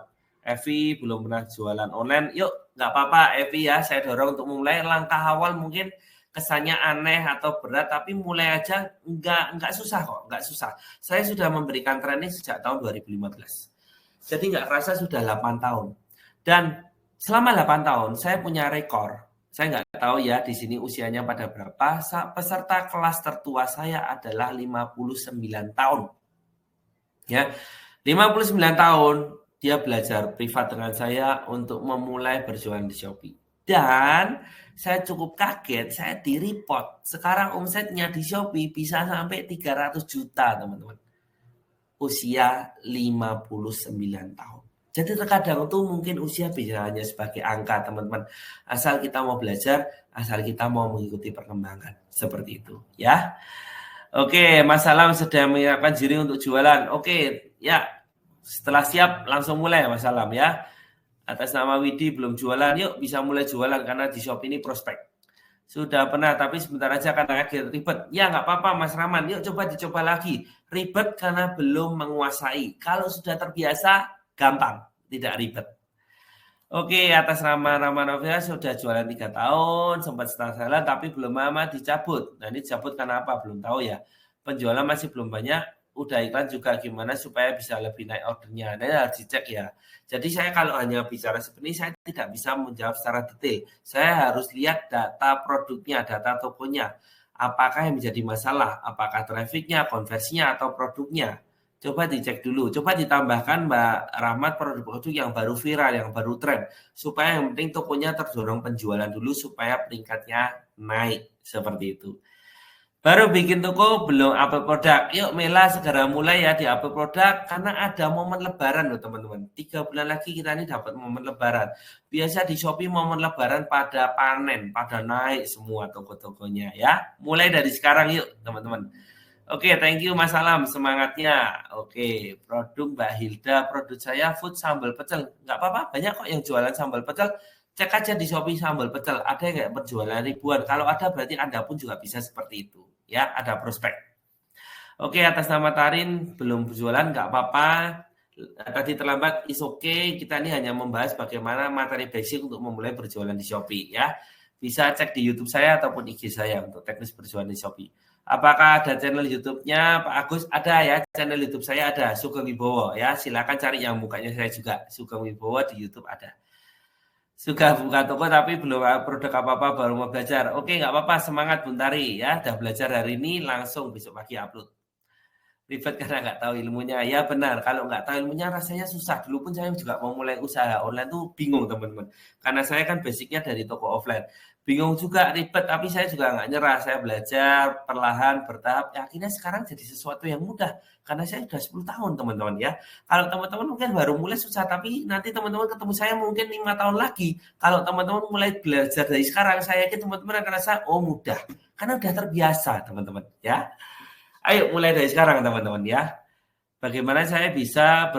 Evi belum pernah jualan online. Yuk, nggak apa-apa Evi ya. Saya dorong untuk mulai langkah awal mungkin kesannya aneh atau berat, tapi mulai aja nggak susah kok, nggak susah. Saya sudah memberikan training sejak tahun 2015. Jadi nggak kerasa sudah 8 tahun. Dan selama 8 tahun saya punya rekor. Saya nggak tahu ya di sini usianya pada berapa. Peserta kelas tertua saya adalah 59 tahun. Ya, 59 tahun dia belajar privat dengan saya untuk memulai berjualan di Shopee. Dan saya cukup kaget, saya di-report. Sekarang omsetnya di Shopee bisa sampai 300 juta, teman-teman. Usia 59 tahun. Jadi terkadang itu mungkin usia bisa hanya sebagai angka, teman-teman. Asal kita mau belajar, asal kita mau mengikuti perkembangan. Seperti itu, ya. Oke, Mas Salam sedang menyiapkan diri untuk jualan. Oke, ya. Setelah siap, langsung mulai Mas Salam ya. Atas nama Widi belum jualan, yuk bisa mulai jualan karena di Shopee ini prospek. Sudah pernah, tapi sebentar aja karena agak ribet. Ya nggak apa-apa Mas Rahman, yuk coba dicoba lagi. Ribet karena belum menguasai. Kalau sudah terbiasa, gampang, tidak ribet. Oke, atas nama Rama Novia sudah jualan 3 tahun, sempat setengah jalan tapi belum lama dicabut. Nah ini dicabut karena apa? Belum tahu ya. Penjualan masih belum banyak, udah iklan juga gimana supaya bisa lebih naik ordernya. Nah ini harus dicek ya. Jadi saya kalau hanya bicara seperti ini, saya tidak bisa menjawab secara detail. Saya harus lihat data produknya, data tokonya. Apakah yang menjadi masalah? Apakah trafficnya, konversinya, atau produknya? Coba dicek dulu, coba ditambahkan Mbak Rahmat produk-produk yang baru viral, yang baru tren. Supaya yang penting tokonya terdorong penjualan dulu supaya peringkatnya naik. Seperti itu. Baru bikin toko, belum upload produk. Yuk Mela segera mulai ya di upload produk. Karena ada momen lebaran loh teman-teman. 3 bulan lagi kita ini dapat momen lebaran. Biasa di Shopee momen lebaran pada panen, pada naik semua toko-tokonya ya. Mulai dari sekarang yuk teman-teman. Oke, thank you Mas Alam, semangatnya. Oke, produk Mbak Hilda, produk saya food sambal pecel. Nggak apa-apa, banyak kok yang jualan sambal pecel. Cek aja di Shopee sambal pecel, ada yang kayak penjualan ribuan. Kalau ada berarti Anda pun juga bisa seperti itu. Ya, ada prospek. Oke, atas nama Tarin, belum berjualan, nggak apa-apa. Tadi terlambat, is okay. Kita ini hanya membahas bagaimana materi basic untuk memulai berjualan di Shopee. Ya, bisa cek di YouTube saya ataupun IG saya untuk teknis berjualan di Shopee. Apakah ada channel YouTube-nya Pak Agus? Ada ya, channel YouTube saya ada, Sugeng Wibowo ya. Silakan cari yang mukanya saya juga, Sugeng Wibowo di YouTube ada. Sudah buka toko tapi belum produk apa-apa, baru mau belajar. Oke, nggak apa-apa, semangat Buntari ya. Udah belajar hari ini, langsung besok pagi upload. Ribet karena nggak tahu ilmunya. Ya benar, kalau nggak tahu ilmunya rasanya susah. Dulu pun saya juga mau mulai usaha online tuh bingung teman-teman. Karena saya kan basicnya dari toko offline. Bingung juga, ribet, tapi saya juga nggak nyerah. Saya belajar perlahan, bertahap. Ya, akhirnya sekarang jadi sesuatu yang mudah. Karena saya sudah 10 tahun, teman-teman ya. Kalau teman-teman mungkin baru mulai susah, tapi nanti teman-teman ketemu saya mungkin 5 tahun lagi. Kalau teman-teman mulai belajar dari sekarang, saya yakin teman-teman akan rasa, oh mudah. Karena udah terbiasa, teman-teman ya. Ayo mulai dari sekarang, teman-teman ya. Bagaimana saya bisa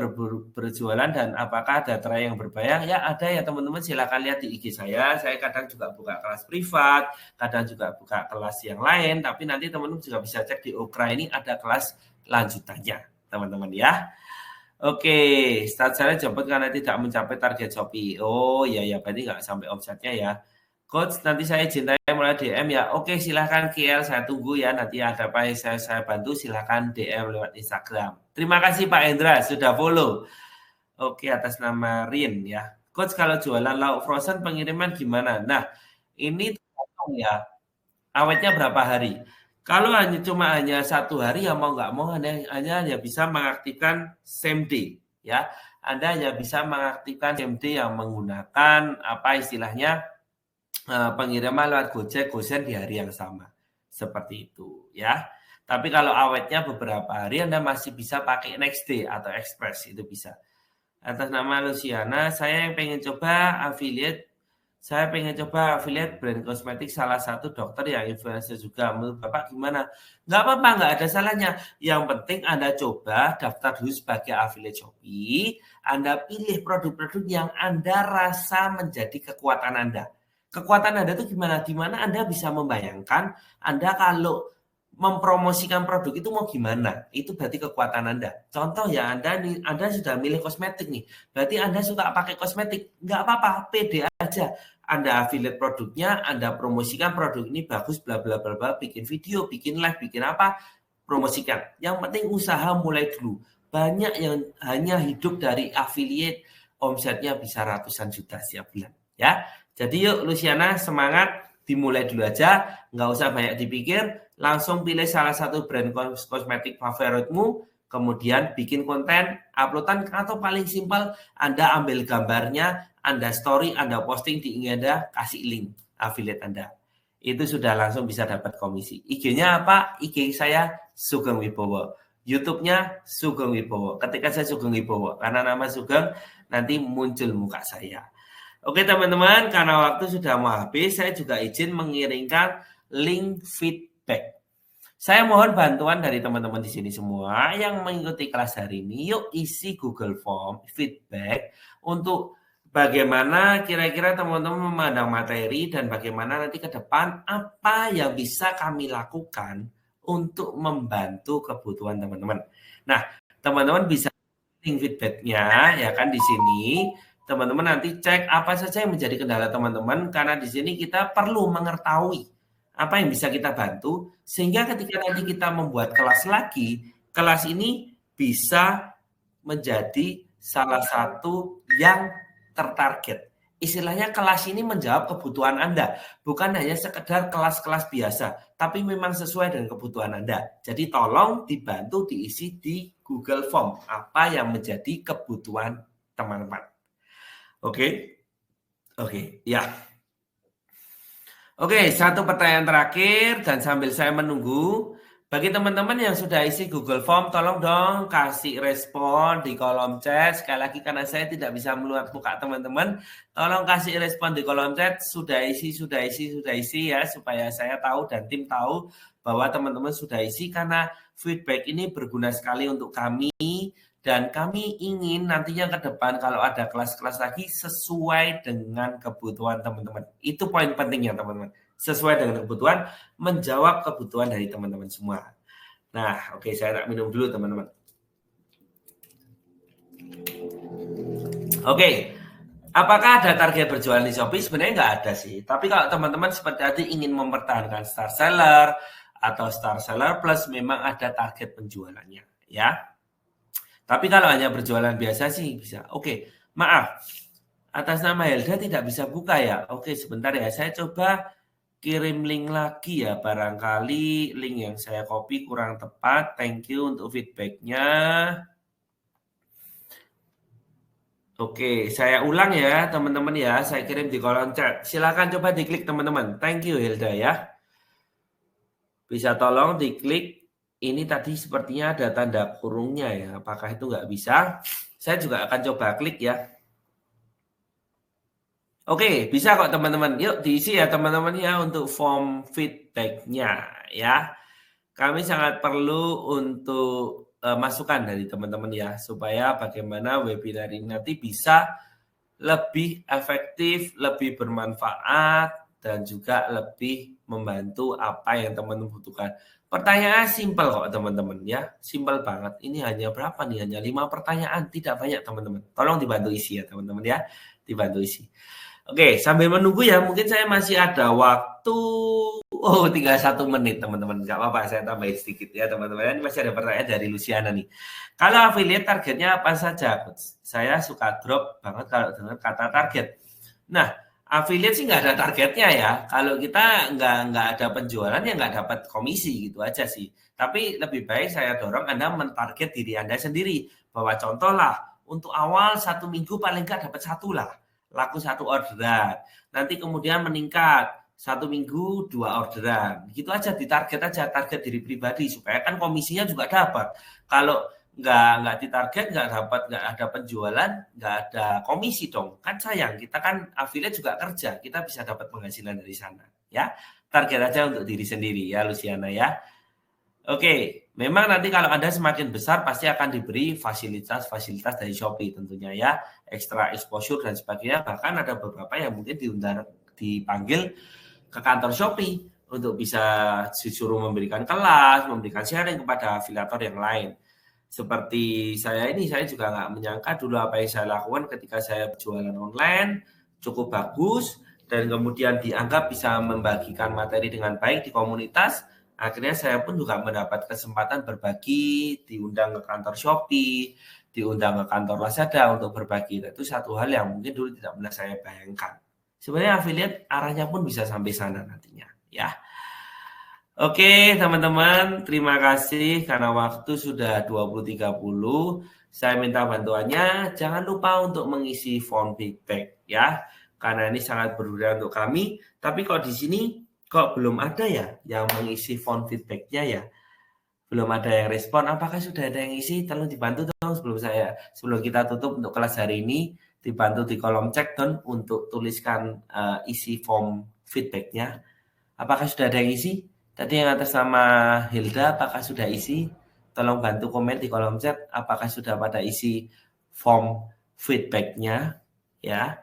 berjualan dan apakah ada try yang berbayar? Ya ada ya teman-teman, silakan lihat di IG saya. Saya kadang juga buka kelas privat, kadang juga buka kelas yang lain. Tapi nanti teman-teman juga bisa cek di Okra ini ada kelas lanjutannya, teman-teman ya. Oke, start saya jemput karena tidak mencapai target Shopee. Oh iya ya, berarti nggak sampai omsetnya ya. Coach, nanti saya izin tanya mulai DM ya. Oke, silahkan KL, saya tunggu ya. Nanti ada apa yang saya bantu, silahkan DM lewat Instagram. Terima kasih Pak Hendra, sudah follow. Oke, atas nama Rin ya. Coach, kalau jualan lauk frozen pengiriman gimana? Nah, ini tergantung ya. Awetnya berapa hari? Kalau hanya 1 hari ya mau nggak mau hanya bisa mengaktifkan same day ya. Anda hanya bisa mengaktifkan same day yang menggunakan apa istilahnya pengiriman lewat Gojek, Gosen di hari yang sama. Seperti itu ya. Tapi kalau awetnya beberapa hari Anda masih bisa pakai next day atau express, itu bisa. Atas nama Luciana, saya yang pengen coba affiliate. Saya pengen coba affiliate brand kosmetik salah satu dokter yang influencer juga. Menurut Bapak gimana? Nggak apa-apa, nggak ada salahnya. Yang penting Anda coba daftar dulu sebagai affiliate Shopee. Anda pilih produk-produk yang Anda rasa menjadi kekuatan Anda. Kekuatan Anda itu gimana? Di mana Anda bisa membayangkan Anda kalau mempromosikan produk itu mau gimana? Itu berarti kekuatan Anda. Contoh ya, Anda sudah milih kosmetik nih. Berarti Anda suka pakai kosmetik. Nggak apa-apa, pede aja. Anda affiliate produknya, Anda promosikan produk ini bagus, bla bla bla bla, bikin video, bikin live, bikin apa, promosikan. Yang penting usaha mulai dulu. Banyak yang hanya hidup dari affiliate, omsetnya bisa ratusan juta setiap bulan. Ya, jadi yuk Luciana, semangat, dimulai dulu aja, nggak usah banyak dipikir, langsung pilih salah satu brand kosmetik favoritmu, kemudian bikin konten, uploadan, atau paling simpel Anda ambil gambarnya, Anda story, Anda posting di IG Anda, kasih link affiliate Anda. Itu sudah langsung bisa dapat komisi. IG-nya apa? IG saya Sugeng Wibowo. YouTube-nya Sugeng Wibowo. Ketika saya Sugeng Wibowo, karena nama Sugeng nanti muncul muka saya. Oke teman-teman, karena waktu sudah mau habis, saya juga izin mengirimkan link feedback. Saya mohon bantuan dari teman-teman di sini semua yang mengikuti kelas hari ini. Yuk isi Google Form feedback untuk bagaimana kira-kira teman-teman memandang materi dan bagaimana nanti ke depan apa yang bisa kami lakukan untuk membantu kebutuhan teman-teman. Nah, teman-teman bisa feedback-nya ya kan di sini. Teman-teman nanti cek apa saja yang menjadi kendala teman-teman karena di sini kita perlu mengetahui apa yang bisa kita bantu sehingga ketika nanti kita membuat kelas lagi, kelas ini bisa menjadi salah satu yang tertarget. Istilahnya kelas ini menjawab kebutuhan Anda, bukan hanya sekedar kelas-kelas biasa, tapi memang sesuai dengan kebutuhan Anda. Jadi tolong dibantu diisi di Google Form, apa yang menjadi kebutuhan teman-teman. Oke? Oke, ya. Oke, satu pertanyaan terakhir dan sambil saya menunggu, bagi teman-teman yang sudah isi Google Form, tolong dong kasih respon di kolom chat. Sekali lagi karena saya tidak bisa melihat muka teman-teman, tolong kasih respon di kolom chat, sudah isi ya, supaya saya tahu dan tim tahu bahwa teman-teman sudah isi karena feedback ini berguna sekali untuk kami. Dan kami ingin nantinya ke depan kalau ada kelas-kelas lagi sesuai dengan kebutuhan teman-teman. Itu poin pentingnya teman-teman. Sesuai dengan kebutuhan, menjawab kebutuhan dari teman-teman semua. Nah, oke, saya tak minum dulu teman-teman. Oke, apakah ada target berjualan di Shopee? Sebenarnya nggak ada sih. Tapi kalau teman-teman seperti tadi ingin mempertahankan Star Seller atau Star Seller Plus, memang ada target penjualannya, ya. Tapi kalau hanya berjualan biasa sih bisa. Oke, maaf. Atas nama Helda tidak bisa buka ya. Oke, sebentar ya. Saya coba kirim link lagi ya. Barangkali link yang saya copy kurang tepat. Thank you untuk feedbacknya. Oke, saya ulang ya teman-teman ya. Saya kirim di kolom chat. Silakan coba diklik teman-teman. Thank you Helda ya. Bisa tolong diklik. Ini tadi sepertinya ada tanda kurungnya ya. Apakah itu nggak bisa? Saya juga akan coba klik ya. Oke, bisa kok teman-teman. Yuk diisi ya teman-teman ya untuk form feedbacknya ya. Kami sangat perlu untuk masukan dari teman-teman ya. Supaya bagaimana webinar ini nanti bisa lebih efektif, lebih bermanfaat, dan juga lebih membantu apa yang teman-teman butuhkan. Pertanyaan simpel kok teman-teman ya, simpel banget. Ini hanya berapa nih? Hanya 5 pertanyaan, tidak banyak teman-teman. Tolong dibantu isi ya teman-teman ya, dibantu isi. Oke, sambil menunggu ya, mungkin saya masih ada waktu. Oh, tinggal 1 menit teman-teman. Gak apa-apa, saya tambahin sedikit ya teman-teman. Ini masih ada pertanyaan dari Luciana nih. Kalau affiliate targetnya apa saja? Saya suka drop banget kalau dengar kata target. Nah, affiliate sih nggak ada targetnya ya. Kalau kita nggak ada penjualan ya nggak dapat komisi gitu aja sih. Tapi lebih baik saya dorong Anda mentarget diri Anda sendiri. Bahwa contoh lah, untuk awal 1 minggu paling nggak dapat 1 lah. Laku 1 orderan. Nanti kemudian meningkat. 1 minggu 2 orderan. Gitu aja, ditarget aja, target diri pribadi. Supaya kan komisinya juga dapat. Kalau nggak ditarget, nggak ada penjualan, nggak ada komisi dong, kan sayang. Kita kan affiliate juga kerja, kita bisa dapat penghasilan dari sana ya. Target aja untuk diri sendiri ya Luciana ya. Oke, memang nanti kalau Anda semakin besar pasti akan diberi fasilitas dari Shopee tentunya ya, extra exposure dan sebagainya. Bahkan ada beberapa yang mungkin dipanggil ke kantor Shopee untuk bisa disuruh memberikan kelas, memberikan sharing kepada afiliator yang lain. Seperti saya ini, saya juga nggak menyangka dulu apa yang saya lakukan ketika saya berjualan online cukup bagus dan kemudian dianggap bisa membagikan materi dengan baik di komunitas. Akhirnya saya pun juga mendapat kesempatan berbagi, diundang ke kantor Shopee, diundang ke kantor Lazada untuk berbagi. Itu satu hal yang mungkin dulu tidak pernah saya bayangkan. Sebenarnya affiliate arahnya pun bisa sampai sana nantinya, ya. Oke, teman-teman, terima kasih karena waktu sudah 20.30. Saya minta bantuannya, jangan lupa untuk mengisi form feedback ya. Karena ini sangat berguna untuk kami. Tapi kok di sini kok belum ada ya yang mengisi form feedbacknya ya? Belum ada yang respon. Apakah sudah ada yang isi? Tolong dibantu dong sebelum kita tutup untuk kelas hari ini. Dibantu di kolom chat dong untuk tuliskan isi form feedbacknya. Apakah sudah ada yang isi? Tadi yang atas nama Hilda, apakah sudah isi? Tolong bantu komen di kolom chat, apakah sudah pada isi form feedbacknya? ya,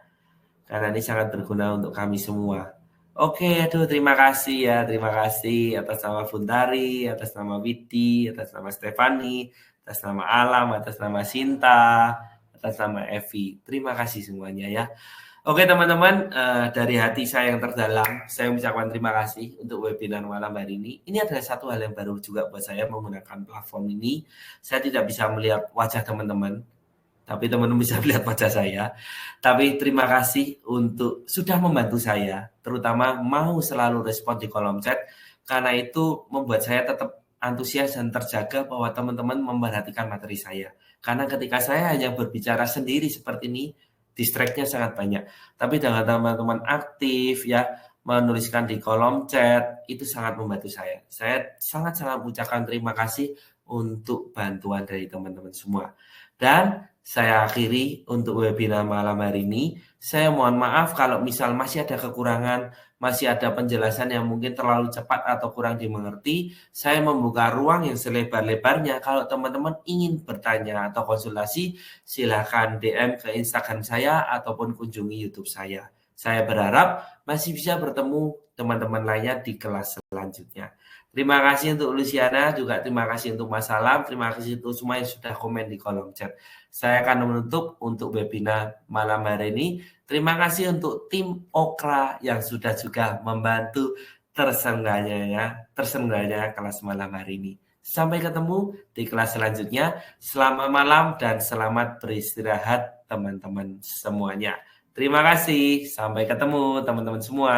karena ini sangat berguna untuk kami semua. Oke, aduh terima kasih ya, terima kasih atas nama Funtari, atas nama Witi, atas nama Stefani, atas nama Alam, atas nama Sinta, atas nama Evi. Terima kasih semuanya ya. Oke teman-teman, dari hati saya yang terdalam, saya mengucapkan terima kasih untuk webinar malam hari ini. Ini adalah satu hal yang baru juga buat saya menggunakan platform ini. Saya tidak bisa melihat wajah teman-teman, tapi teman-teman bisa melihat wajah saya. Tapi terima kasih untuk sudah membantu saya, terutama mau selalu respon di kolom chat, karena itu membuat saya tetap antusias dan terjaga bahwa teman-teman memperhatikan materi saya. Karena ketika saya hanya berbicara sendiri seperti ini, distract-nya sangat banyak. Tapi dengan teman-teman aktif ya, menuliskan di kolom chat, itu sangat membantu saya. Saya sangat-sangat mengucapkan terima kasih untuk bantuan dari teman-teman semua. Dan saya akhiri untuk webinar malam hari ini. Saya mohon maaf kalau misal masih ada kekurangan, masih ada penjelasan yang mungkin terlalu cepat atau kurang dimengerti. Saya membuka ruang yang selebar-lebarnya. Kalau teman-teman ingin bertanya atau konsultasi, silakan DM ke Instagram saya ataupun kunjungi YouTube saya. Saya berharap masih bisa bertemu teman-teman lainnya di kelas selanjutnya. Terima kasih untuk Luciana, juga terima kasih untuk Mas Salam, terima kasih untuk semua yang sudah komen di kolom chat. Saya akan menutup untuk webinar malam hari ini. Terima kasih untuk tim Okra yang sudah juga membantu terselenggaranya kelas malam hari ini. Sampai ketemu di kelas selanjutnya. Selamat malam dan selamat beristirahat teman-teman semuanya. Terima kasih. Sampai ketemu teman-teman semua.